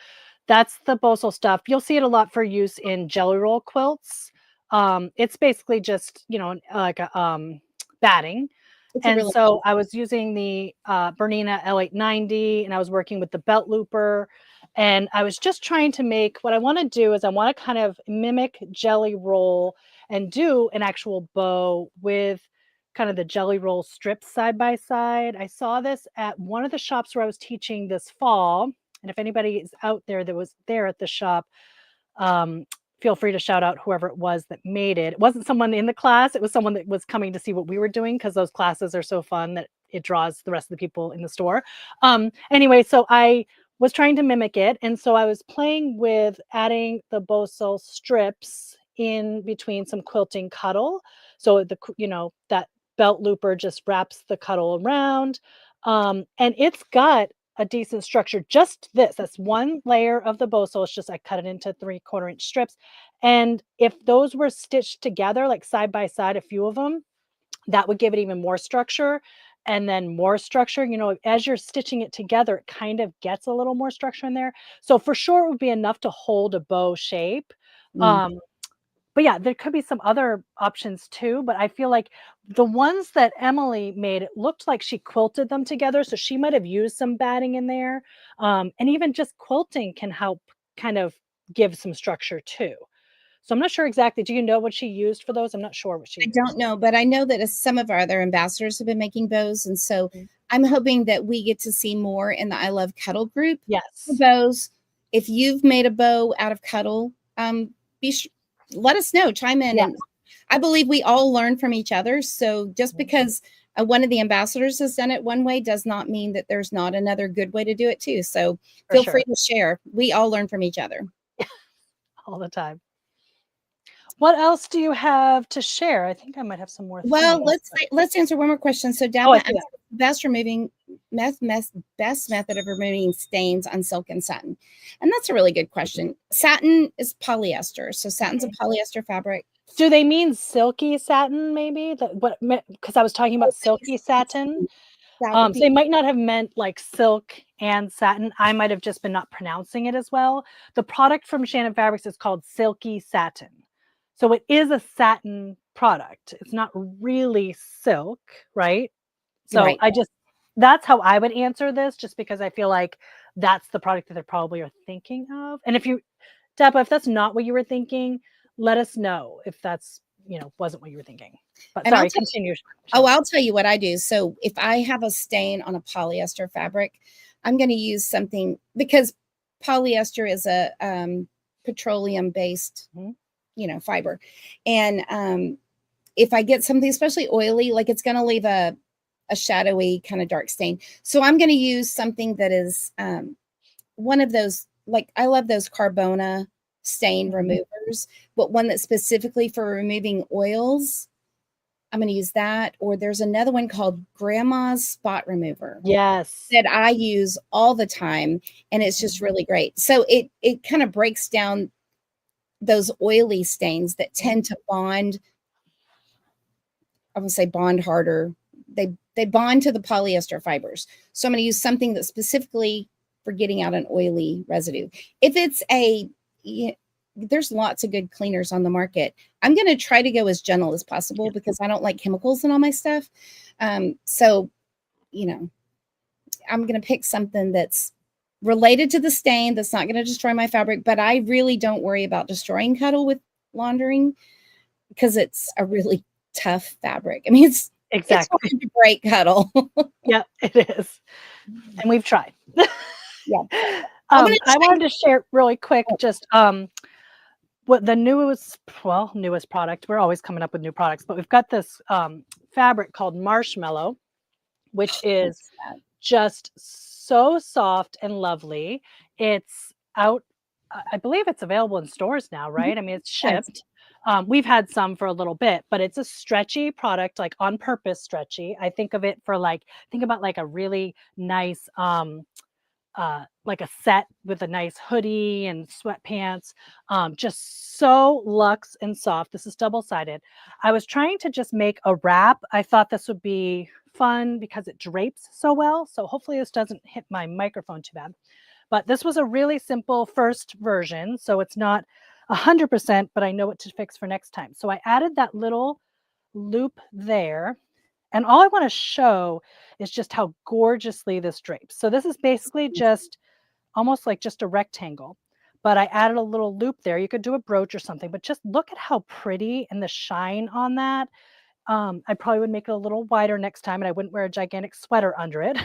Speaker 1: that's the Bosal stuff. You'll see it a lot for use in jelly roll quilts. It's basically just, like a batting. And so I was using the Bernina L890, and I was working with the belt looper. And I was just trying to make, what I want to do is I want to kind of mimic jelly roll and do an actual bow with kind of the jelly roll strips side by side. I saw this at one of the shops where I was teaching this fall. And if anybody is out there that was there at the shop, feel free to shout out whoever it was that made it. It wasn't someone in the class. It was someone that was coming to see what we were doing, because those classes are so fun that it draws the rest of the people in the store. Anyway, so I was trying to mimic it. And so I was playing with adding the Bosal strips in between some quilting cuddle. So that belt looper just wraps the cuddle around. And it's got a decent structure. That's one layer of the Bosal. It's just I cut it into 3/4 inch strips. And if those were stitched together, like side by side, a few of them, that would give it even more structure. And then more structure, as you're stitching it together, it kind of gets a little more structure in there. So for sure, it would be enough to hold a bow shape. but yeah, there could be some other options too, but I feel like the ones that Emily made, it looked like she quilted them together, so she might have used some batting in there. And even just quilting can help kind of give some structure too. So I'm not sure exactly. Do you know what she used for those? I'm not sure what she
Speaker 2: I don't
Speaker 1: used.
Speaker 2: know, but I know that some of our other ambassadors have been making bows, and so
Speaker 1: Mhm.
Speaker 2: I'm hoping that we get to see more in the I Love Cuddle group for
Speaker 1: Yes,
Speaker 2: bows. If you've made a bow out of Cuddle, be sh- let us know. Chime in, and
Speaker 1: yes,
Speaker 2: I believe we all learn from each other. So just
Speaker 1: mhm,
Speaker 2: because one of the ambassadors has done it one way does not mean that there's not another good way to do it too. So
Speaker 1: for
Speaker 2: feel free
Speaker 1: sure,
Speaker 2: to share. We all learn from each other.
Speaker 1: all the time. What else do you have to share? I think I might have some more
Speaker 2: Well,
Speaker 1: things.
Speaker 2: let's answer one more question. So
Speaker 1: Oh,
Speaker 2: Dabba
Speaker 1: I
Speaker 2: asked
Speaker 1: see that.
Speaker 2: best removing best method of removing stains on silk and satin. And that's a really good question. Satin is polyester. So satin's a
Speaker 1: Mhm.
Speaker 2: polyester fabric.
Speaker 1: Do they mean silky satin maybe? That what because I was talking about silky satin.
Speaker 2: That would
Speaker 1: So
Speaker 2: be
Speaker 1: they might not have meant like silk and satin. I might have just been not pronouncing it as well. The product from Shannon Fabrics is called Silky Satin. So it is a satin product. It's not really silk, right? So
Speaker 2: right.
Speaker 1: I just that's how I would answer this just because I feel like that's the product that they probably are thinking of. And if you Deborah, if that's not what you were thinking, let us know if that's, wasn't what you were thinking. But
Speaker 2: And
Speaker 1: sorry, continue, Shannon.
Speaker 2: I'll tell you what I do. So if I have a stain on a polyester fabric, I'm going to use something because polyester is a petroleum based,
Speaker 1: Mhm.
Speaker 2: fiber. And if I get something especially oily, like it's going to leave a shadowy kind of dark stain. So I'm going to use something that is one of those, like I love those Carbona stain
Speaker 1: Mhm.
Speaker 2: removers, but one that's specifically for removing oils. I'm going to use that. Or there's another one called Grandma's Spot Remover
Speaker 1: Yes.
Speaker 2: that I use all the time, and it's just
Speaker 1: Mhm.
Speaker 2: really great. So it kind of breaks down those oily stains that
Speaker 1: Mhm.
Speaker 2: tend to bond. I would say bond harder. They bond to the polyester fibers. So I'm going to use something that's specifically for getting out an oily residue. If it's yeah, there's lots of good cleaners on the market. I'm going to try to go as gentle as possible
Speaker 1: Yeah.
Speaker 2: because I don't like chemicals in all my stuff. So you know, I'm going to pick something that's related to the stain that's not going to destroy my fabric. But I really don't worry about destroying Cuddle with laundering because it's a really tough fabric. I mean, it's
Speaker 1: Exactly.
Speaker 2: hard to break Cuddle.
Speaker 1: Yeah, it is. And we've tried.
Speaker 2: Yeah. I'm gonna
Speaker 1: I
Speaker 2: check.
Speaker 1: wanted to share really quick
Speaker 2: Oh,
Speaker 1: just what the newest product. We're always coming up with new products, but we've got this fabric called Marshmallow, which is
Speaker 2: what's that?
Speaker 1: just so soft and lovely. It's out I believe it's available in stores now,
Speaker 2: Mhm.
Speaker 1: right? I mean, it's
Speaker 2: Yes.
Speaker 1: shipped. We've had some for a little bit, but it's a stretchy product, like on purpose stretchy. I think of it for think about like a really nice like a set with a nice hoodie and sweatpants. Just so luxe and soft. This is double sided. I was trying to just make a wrap. I thought this would be fun because it drapes so well. So hopefully this doesn't hit my microphone too bad. But this was a really simple first version. So it's not 100%, but I know what to fix for next time. So I added that little loop there. And all I want to show is just how gorgeously this drapes. So this is basically just almost like just a rectangle. But I added a little loop there. You could do a brooch or something, but just look at how pretty and the shine on that. I probably would make it a little wider next time and I wouldn't wear a gigantic sweater under it.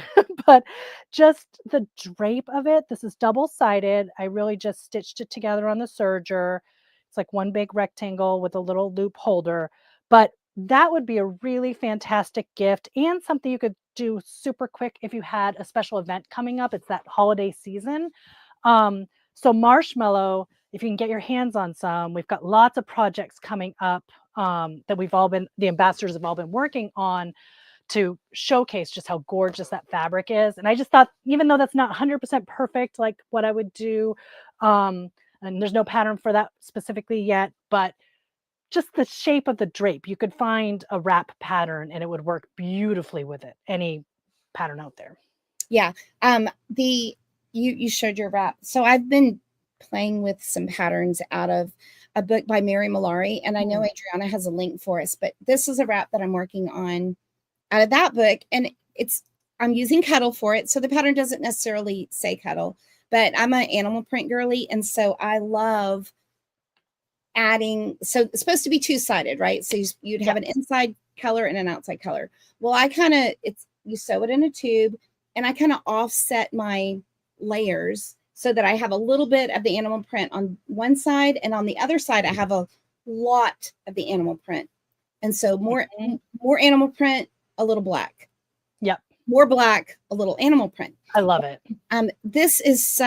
Speaker 1: But just the drape of it, this is double sided. I really just stitched it together on the serger. It's like one big rectangle with a little loop holder. But that would be a really fantastic gift and something you could do super quick if you had a special event coming up. It's that holiday season. So marshmallow, if you can get your hands on some, we've got lots of projects coming up that the ambassadors have all been working on to showcase just how gorgeous that fabric is. And I just thought, even though that's not 100% perfect, like what I would do, and there's no pattern for that specifically yet, but just the shape of the drape, you could find a wrap pattern and it would work beautifully with it. Any pattern out there.
Speaker 2: Yeah. The you showed your wrap. So I've been playing with some patterns out of a book by Mary Malari, and I know
Speaker 1: Mm.
Speaker 2: Adriana has a link for us, but this is a wrap that I'm working on out of that book, and I'm using Cuddle for it. So the pattern doesn't necessarily say Cuddle, but I'm an animal print girly, and so I love adding. So it's supposed to be two-sided, right? So you'd have an inside color and an outside color. Well, you sew it in a tube, and I kind of offset my layers so that I have a little bit of the animal print on one side, and on the other side I have a lot of the animal print. And so more animal print, a little black.
Speaker 1: Yep.
Speaker 2: More black, a little animal print.
Speaker 1: I love it.
Speaker 2: This is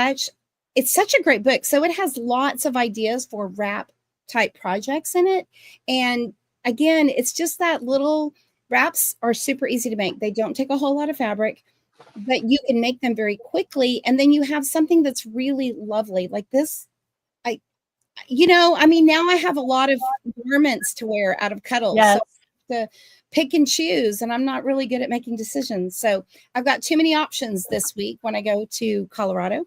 Speaker 2: it's such a great book. So it has lots of ideas for wrap type projects in it. And again, it's just that little wraps are super easy to make. They don't take a whole lot of fabric, but you can make them very quickly. And then you have something that's really lovely like this. Now I have a lot of garments to wear out of Cuddle.
Speaker 1: Yes.
Speaker 2: So to pick and choose, and I'm not really good at making decisions. So I've got too many options this week when I go to Colorado.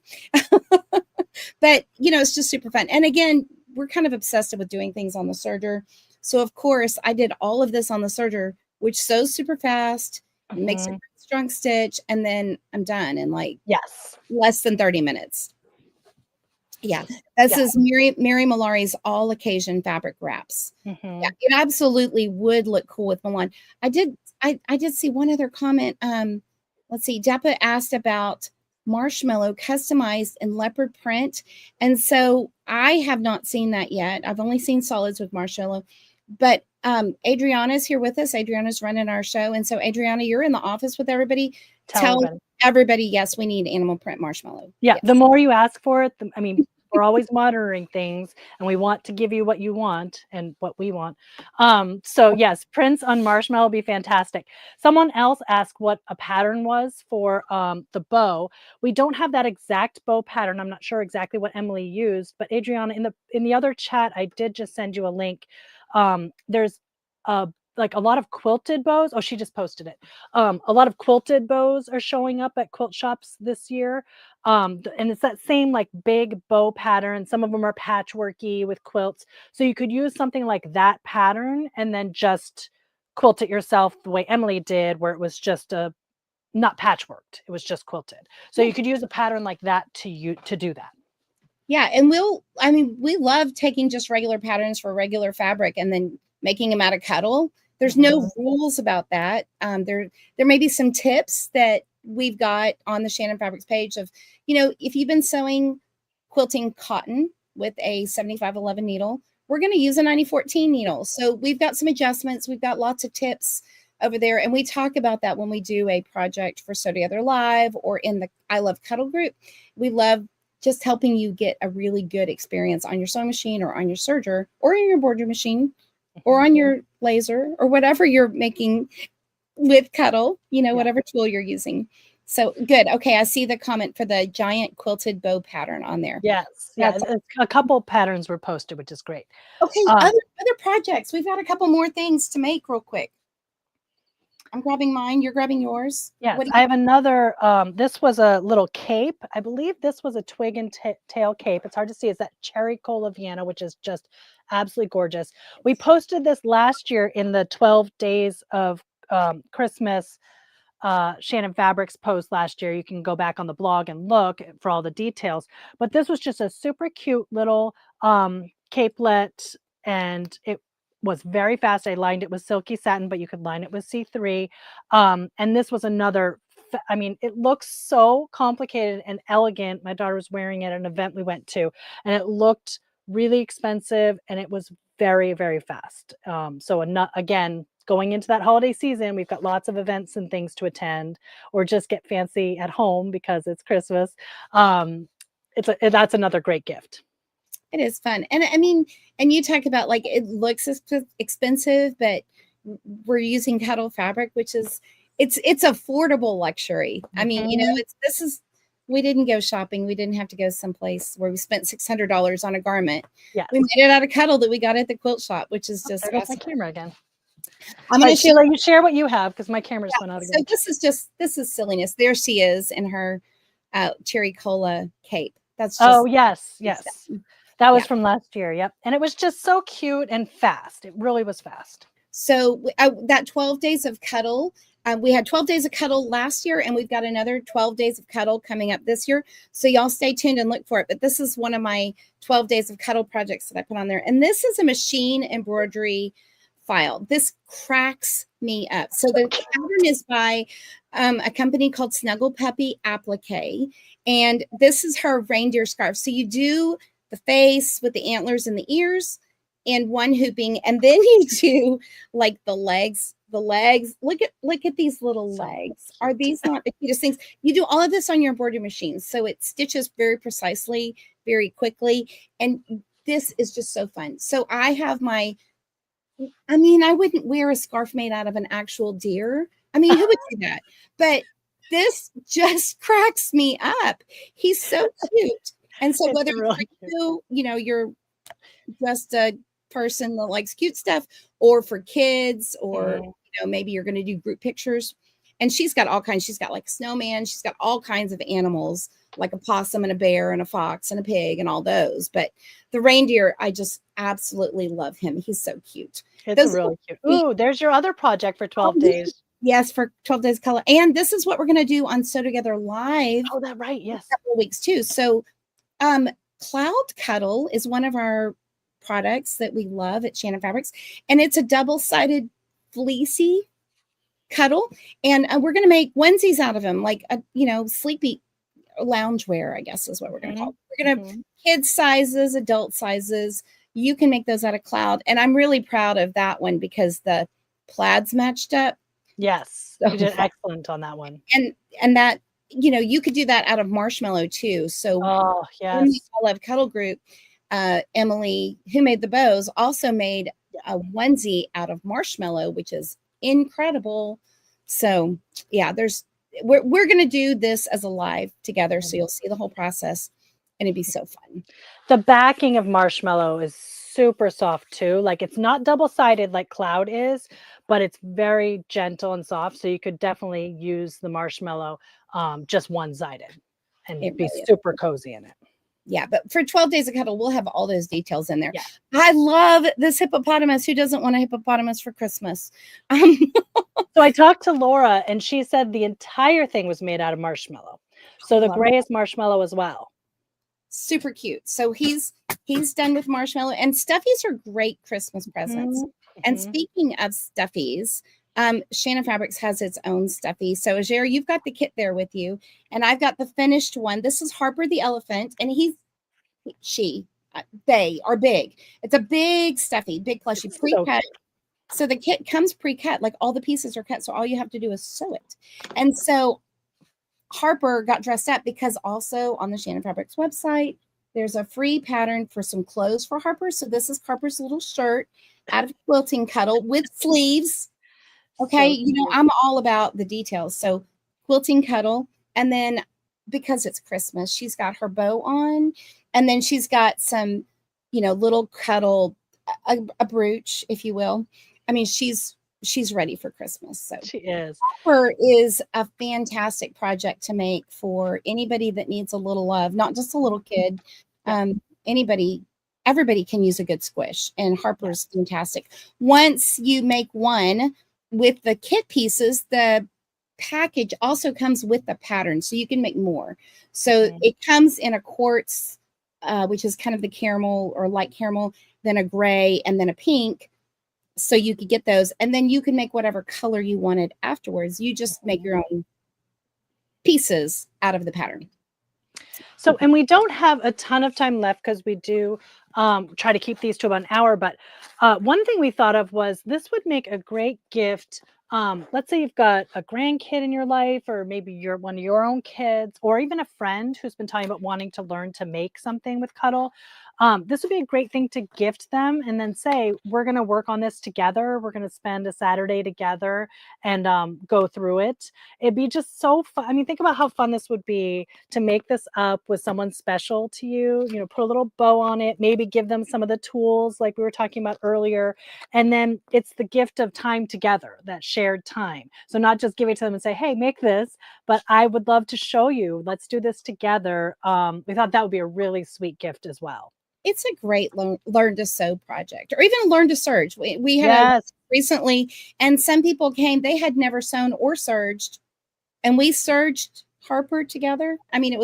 Speaker 2: But, it's just super fun. And again, we're kind of obsessed with doing things on the serger. So, of course, I did all of this on the serger, which sews super fast, makes a strong stitch, and then I'm done in less than 30 minutes. Yeah, this is Mary Malari's all occasion fabric wraps. Yeah, it absolutely would look cool with Milan. I did see one other comment. Let's see. Depa asked about marshmallow customized in leopard print, and so I have not seen that yet. I've only seen solids with marshmallow, but Adriana's here with us. Adriana's running our show, and so Adriana, you're in the office with everybody. Tell everybody, yes, we need animal print marshmallow.
Speaker 1: Yeah,
Speaker 2: yes.
Speaker 1: The more you ask for it, we're always monitoring things, and we want to give you what you want and what we want. So yes, prints on marshmallow would be fantastic. Someone else asked what a pattern was for the bow. We don't have that exact bow pattern. I'm not sure exactly what Emily used, but Adriana, in the other chat, I did just send you a link. There's a lot of quilted bows. Oh, she just posted it. A lot of quilted bows are showing up at quilt shops this year. And it's that same big bow pattern. Some of them are patchworky with quilts. So you could use something like that pattern and then just quilt it yourself the way Emily did, where it was just not patchworked. It was just quilted. So you could use a pattern like that to do that.
Speaker 2: Yeah. And we love taking just regular patterns for regular fabric and then making them out of Cuddle. There's no rules about that. There may be some tips that we've got on the Shannon Fabrics page of, if you've been quilting cotton with a 7511 needle, we're going to use a 9014 needle. So we've got some adjustments. We've got lots of tips over there. And we talk about that when we do a project for Sew Together Live or in the I Love Cuddle group. We love just helping you get a really good experience on your sewing machine or on your serger or in your embroidery machine or on your laser or whatever you're making with Cuddle, whatever tool you're using. So good. Okay. I see the comment for the giant quilted bow pattern on there.
Speaker 1: Yes. Yeah. A couple patterns were posted, which is great.
Speaker 2: Okay. Other projects. We've got a couple more things to make real quick. I'm grabbing mine. You're grabbing yours.
Speaker 1: Yes, I have another. This was a little cape. I believe this was a twig and tail cape. It's hard to see. It's that cherry cola Vienna, which is just absolutely gorgeous. We posted this last year in the 12 days of Christmas Shannon Fabrics post last year. You can go back on the blog and look for all the details. But this was just a super cute little capelet, and it was very fast. I lined it with silky satin, but you could line it with C3. And this was another, it looks so complicated and elegant. My daughter was wearing it at an event we went to, and it looked really expensive, and it was very, very fast. So again, going into that holiday season, we've got lots of events and things to attend or just get fancy at home because it's Christmas. That's another great gift.
Speaker 2: It is fun. And and you talk about it looks expensive, but we're using Cuddle fabric, which is it's affordable luxury. We didn't go shopping. We didn't have to go someplace where we spent $600 on a garment.
Speaker 1: Yes.
Speaker 2: We made it out of Cuddle that we got at the quilt shop, which is just
Speaker 1: there goes my camera again.
Speaker 2: I'm going to
Speaker 1: Sheila, you share what you have because my camera's went out again.
Speaker 2: So this is silliness. There she is in her cherry cola cape. That's just
Speaker 1: yes. That
Speaker 2: Yeah.
Speaker 1: was from last year. Yep. And it was just so cute and fast. It really was fast.
Speaker 2: So that 12 days of cuddle, we had 12 days of cuddle last year, and we've got another 12 days of cuddle coming up this year. So y'all stay tuned and look for it. But this is one of my 12 days of cuddle projects that I put on there. And this is a machine embroidery file. This cracks me up. So the pattern is by a company called Snuggle Puppy Applique. And this is her reindeer scarf. So you do the face with the antlers and the ears and one hooping, and then you do like the legs. Look at these little legs. Are these not the cutest things? You do all of this on your embroidery machine, so it stitches very precisely, very quickly, and this is just so fun. So I have my, I mean, I wouldn't wear a scarf made out of an actual deer. I mean, who would do that? But this just cracks me up. He's so cute. And so whether
Speaker 1: really
Speaker 2: you're just a person that likes cute stuff, or for kids, or maybe you're going to do group pictures. And she's got all kinds. She's got like a snowman. She's got all kinds of animals, like a possum and a bear and a fox and a pig and all those. But the reindeer, I just absolutely love him. He's so cute.
Speaker 1: It's really cute. Ooh, there's your other project for 12 days.
Speaker 2: Yes, for 12 days color. And this is what we're going to do on Sew Together Live.
Speaker 1: Oh, that's right. Yes.
Speaker 2: In a couple of weeks too. So Cloud Cuddle is one of our products that we love at Shannon Fabrics, and it's a double-sided fleecy cuddle, and we're going to make onesies out of them, like a sleepy loungewear, I guess is what we're going to call it. We're going to kids sizes, adult sizes. You can make those out of Cloud, and I'm really proud of that one because the plaids matched up.
Speaker 1: Yes, you did excellent on that one.
Speaker 2: And that you could do that out of marshmallow too. So
Speaker 1: yes,
Speaker 2: I Love Cuddle group. Emily, who made the bows, also made a onesie out of marshmallow, which is incredible. So yeah, we're going to do this as a live together. So you'll see the whole process, and it'd be so fun.
Speaker 1: The backing of marshmallow is super soft too. Like it's not double-sided like Cloud is, but it's very gentle and soft. So you could definitely use the marshmallow just one-sided and be super cozy in it.
Speaker 2: Yeah, but for 12 days of cuddle, we'll have all those details in there. Yeah. I love this hippopotamus. Who doesn't want a hippopotamus for Christmas?
Speaker 1: So I talked to Laura, and she said the entire thing was made out of marshmallow. So the gray is marshmallow as well.
Speaker 2: Super cute. So he's done with marshmallow, and stuffies are great Christmas presents. And speaking of stuffies, Shannon Fabrics has its own stuffy. So Ajaire, you've got the kit there with you, and I've got the finished one. This is Harper the elephant, and they are big. It's a big stuffy, big plushie, pre-cut. So the kit comes pre-cut, like all the pieces are cut. So all you have to do is sew it. And so Harper got dressed up because also on the Shannon Fabrics website, there's a free pattern for some clothes for Harper. So this is Harper's little shirt out of quilting cuddle with sleeves. Okay, so I'm all about the details. So quilting cuddle, and then because it's Christmas, she's got her bow on, and then she's got some, little cuddle, a brooch, if you will. I mean, she's ready for Christmas. So
Speaker 1: she is.
Speaker 2: Harper is a fantastic project to make for anybody that needs a little love, not just a little kid. Everybody can use a good squish, and Harper's fantastic. Once you make one with the kit pieces, the package also comes with the pattern, so you can make more. So it comes in a quartz, which is kind of the caramel or light caramel, then a gray, and then a pink. So you could get those, and then you can make whatever color you wanted afterwards. You just make your own pieces out of the pattern.
Speaker 1: So, and we don't have a ton of time left because we do try to keep these to about an hour. But one thing we thought of was this would make a great gift. Let's say you've got a grandkid in your life, or maybe you're one of your own kids, or even a friend who's been talking about wanting to learn to make something with Cuddle. This would be a great thing to gift them, and then say, we're going to work on this together. We're going to spend a Saturday together and go through it. It'd be just so fun. I mean, think about how fun this would be to make this up with someone special to you, put a little bow on it, maybe give them some of the tools like we were talking about earlier. And then it's the gift of time together, that shared time. So not just give it to them and say, hey, make this, but I would love to show you. Let's do this together. We thought that would be a really sweet gift as well.
Speaker 2: it's a great learn to sew project, or even learn to serge. We had a
Speaker 1: Yes.
Speaker 2: recently, and some people came, they had never sewn or serged, and we serged Harper together. I mean, it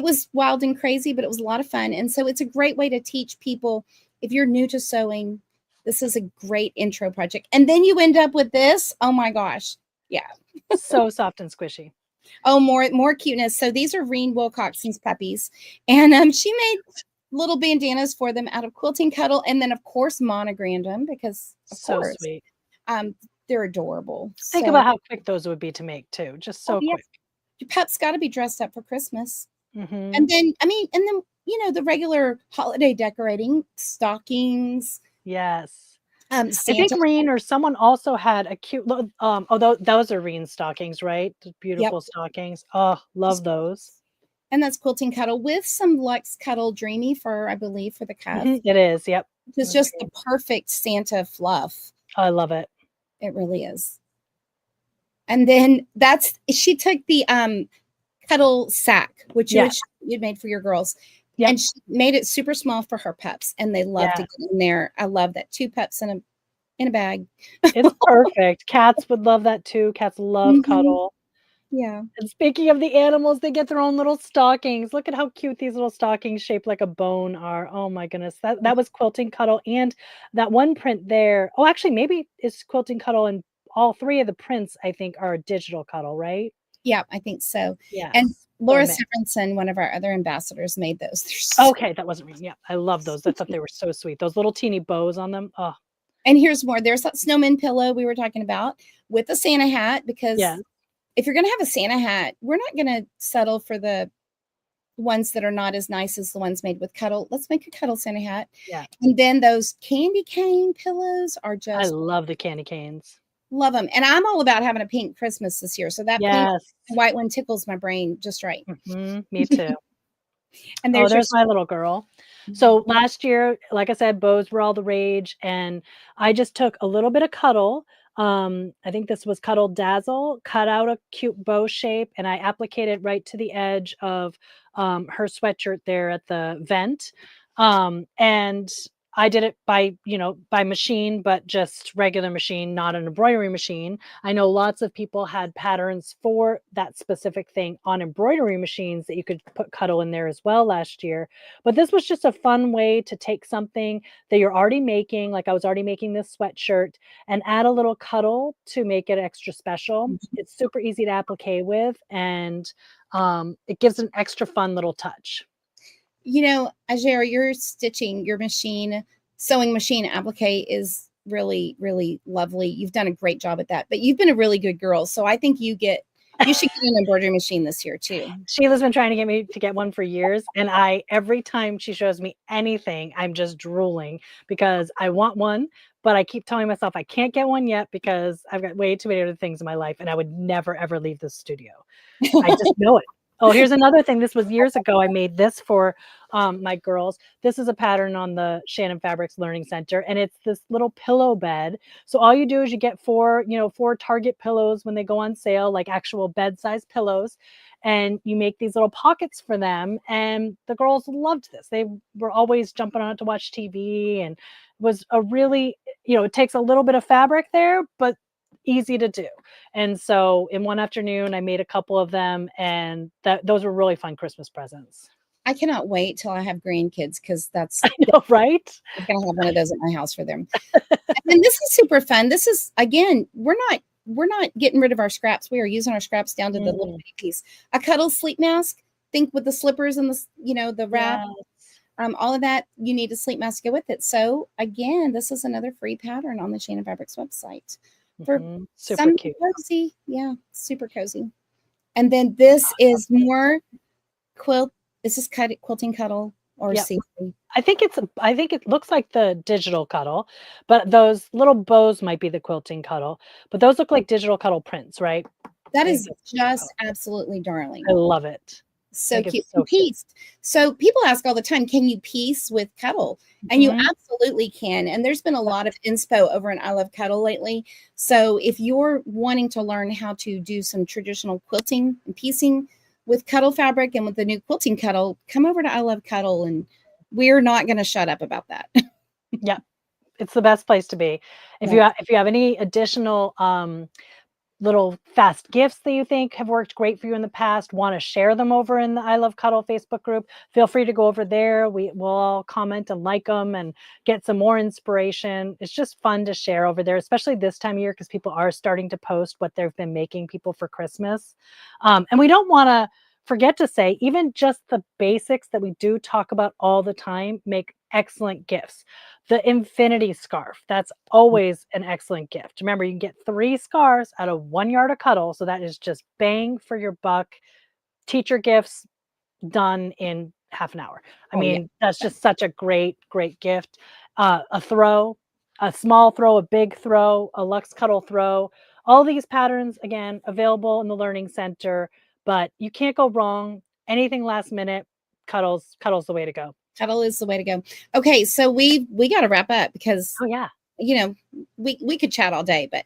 Speaker 2: was wild and crazy, but it was a lot of fun. And so it's a great way to teach people, if you're new to sewing, this is a great intro project. And then you end up with this. Oh my gosh. Yeah.
Speaker 1: So soft and squishy.
Speaker 2: Oh, more cuteness. So these are Reen Wilcoxon's puppies. And she made little bandanas for them out of quilting Cuddle, and then of course monogrammed them, because of
Speaker 1: So
Speaker 2: course
Speaker 1: sweet.
Speaker 2: they're adorable.
Speaker 1: Think about how quick those would be to make too. Just so
Speaker 2: Yes.
Speaker 1: quick.
Speaker 2: Your pup's got to be dressed up for Christmas.
Speaker 1: Mm-hmm.
Speaker 2: And then, the regular holiday decorating, stockings.
Speaker 1: Yes.
Speaker 2: Santa.
Speaker 1: I think Reen or someone also had a cute although those are Reen stockings, right? The beautiful stockings. Oh, love those.
Speaker 2: And that's quilting Cuddle with some Lux Cuddle Dreamy fur, I believe, for the cuff.
Speaker 1: It is. Yep.
Speaker 2: It's just the perfect Santa fluff.
Speaker 1: I love it.
Speaker 2: It really is. And then she took the Cuddle sack, which you'd made for your girls. Yep. And she made it super small for her pups, and they love to get in there. I love that. 2 pups in a bag.
Speaker 1: It's perfect. Cats would love that too. Cats love Cuddle.
Speaker 2: Yeah.
Speaker 1: And speaking of the animals, they get their own little stockings. Look at how cute these little stockings shaped like a bone are. Oh my goodness. That was quilting Cuddle, and that one print there. Oh, actually, maybe it's quilting Cuddle, and all 3 of the prints I think are digital Cuddle, right?
Speaker 2: Yeah, I think so.
Speaker 1: Yeah.
Speaker 2: And Laura Severinson, one of our other ambassadors, made those.
Speaker 1: Okay, that wasn't me. Yeah, I love those. I thought they were so sweet. Those little teeny bows on them. Oh.
Speaker 2: And here's more. There's that snowman pillow we were talking about with a Santa hat, because if you're going to have a Santa hat, we're not going to settle for the ones that are not as nice as the ones made with Cuddle. Let's make a Cuddle Santa hat.
Speaker 1: Yeah.
Speaker 2: And then those candy cane pillows are just.
Speaker 1: I love the candy canes.
Speaker 2: Love them. And I'm all about having a pink Christmas this year. So that pink and white one tickles my brain just right.
Speaker 1: Me too.
Speaker 2: And
Speaker 1: there's my little girl. So last year, like I said, bows were all the rage. And I just took a little bit of Cuddle. I think this was Cuddle Dazzle, cut out a cute bow shape, and I appliqued it right to the edge of her sweatshirt there at the vent. And I did it by machine, but just regular machine, not an embroidery machine. I know lots of people had patterns for that specific thing on embroidery machines that you could put Cuddle in there as well last year. But this was just a fun way to take something that you're already making, like I was already making this sweatshirt, and add a little Cuddle to make it extra special. It's super easy to applique with, and it gives an extra fun little touch.
Speaker 2: Ajaire, your sewing machine applique is really, really lovely. You've done a great job at that, but you've been a really good girl. So I think you should get an embroidery machine this year too.
Speaker 1: Sheila's been trying to get me to get one for years. And every time she shows me anything, I'm just drooling because I want one, but I keep telling myself I can't get one yet because I've got way too many other things in my life, and I would never, ever leave the studio. I just know it. Oh, here's another thing. This was years ago. I made this for my girls. This is a pattern on the Shannon Fabrics Learning Center, and it's this little pillow bed. So all you do is you get 4 Target pillows when they go on sale, like actual bed-size pillows, and you make these little pockets for them. And the girls loved this. They were always jumping on it to watch TV, and it was a really, it takes a little bit of fabric there, but easy to do. And so in one afternoon, I made a couple of them, and those were really fun Christmas presents.
Speaker 2: I cannot wait till I have grandkids, because
Speaker 1: I know, right?
Speaker 2: I'm going to have one of those at my house for them. And this is super fun. This is, again, we're not getting rid of our scraps. We are using our scraps down to the little piece. A Cuddle sleep mask. Think with the slippers and the wrap. Yes. All of that, you need a sleep mask to go with it. So again, this is another free pattern on the Shannon Fabrics website. For
Speaker 1: super cute.
Speaker 2: Cozy. Yeah, super cozy. And then this is more quilt. This is quilting Cuddle or seaweed.
Speaker 1: I think it looks like the digital Cuddle, but those little bows might be the quilting Cuddle. But those look like digital Cuddle prints, right?
Speaker 2: That is just absolutely darling.
Speaker 1: I love it.
Speaker 2: So cute. So pieced. So people ask all the time, can you piece with Cuddle? And you absolutely can. And there's been a lot of inspo over in I Love Cuddle lately. So if you're wanting to learn how to do some traditional quilting and piecing with Cuddle fabric and with the new quilting Cuddle, come over to I Love Cuddle and we're not going to shut up about that.
Speaker 1: Yeah, it's the best place to be. If
Speaker 2: Yeah.
Speaker 1: if you have any additional little fast gifts that you think have worked great for you in the past, want to share them over in the I Love Cuddle Facebook group, feel free to go over there. We'll all comment and like them and get some more inspiration. It's just fun to share over there, especially this time of year, because people are starting to post what they've been making people for Christmas. And we don't want to forget to say, even just the basics that we do talk about all the time make excellent gifts. The infinity scarf, that's always an excellent gift. Remember, you can get 3 scarves out of 1 yard of cuddle, so that is just bang for your buck. Teacher gifts done in half an hour. I
Speaker 2: Oh, yeah.
Speaker 1: mean, that's just such a great, great gift. A throw, a small throw, a big throw, a Lux Cuddle throw. All these patterns, again, available in the Learning Center, but you can't go wrong. Anything last minute, cuddle's the way to go.
Speaker 2: Cuddle is the way to go. Okay, so we got to wrap up because
Speaker 1: Oh, yeah.
Speaker 2: we could chat all day, but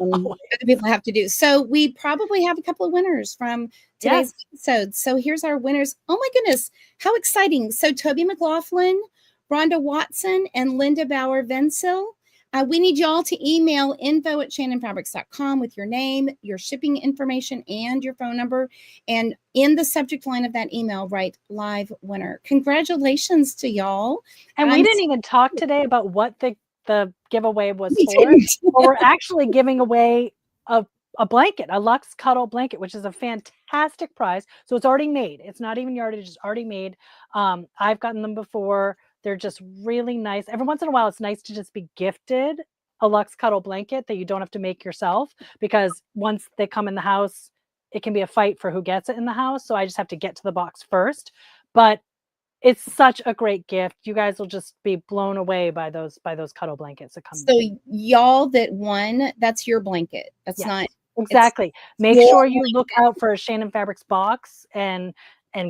Speaker 1: Oh,
Speaker 2: other people have to do. So we probably have a couple of winners from today's episode. So here's our winners. Oh my goodness, how exciting! So Toby McLaughlin, Rhonda Watson, and Linda Bauer Vensil. We need y'all to email info@shannonfabrics.com with your name, your shipping information, and your phone number. And in the subject line of that email, write live winner. Congratulations to y'all.
Speaker 1: and we didn't even talk today about what the giveaway was for.
Speaker 2: didn't.
Speaker 1: But we're actually giving away a blanket, a Lux Cuddle blanket, which is a fantastic prize. So it's already made. It's not even yardage, it's already made. I've gotten them before. They're just really nice. Every once in a while, it's nice to just be gifted a Lux Cuddle blanket that you don't have to make yourself, because once they come in the house, it can be a fight for who gets it in the house. So I just have to get to the box first. But it's such a great gift. You guys will just be blown away by those cuddle blankets that come.
Speaker 2: So y'all that won, that's your blanket. That's not
Speaker 1: exactly. Make sure you look out for a Shannon Fabrics box and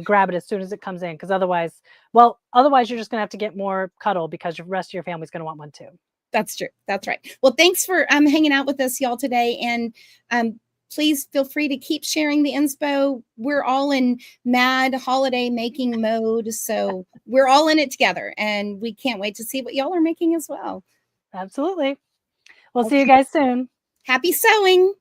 Speaker 1: grab it as soon as it comes in, because otherwise you're just gonna have to get more cuddle, because the rest of your family's gonna want one too.
Speaker 2: That's true. That's right. Well, thanks for hanging out with us, y'all, today. And please feel free to keep sharing the inspo. We're all in mad holiday making mode. So we're all in it together, and we can't wait to see what y'all are making as well.
Speaker 1: Absolutely. We'll see you guys soon.
Speaker 2: Happy sewing.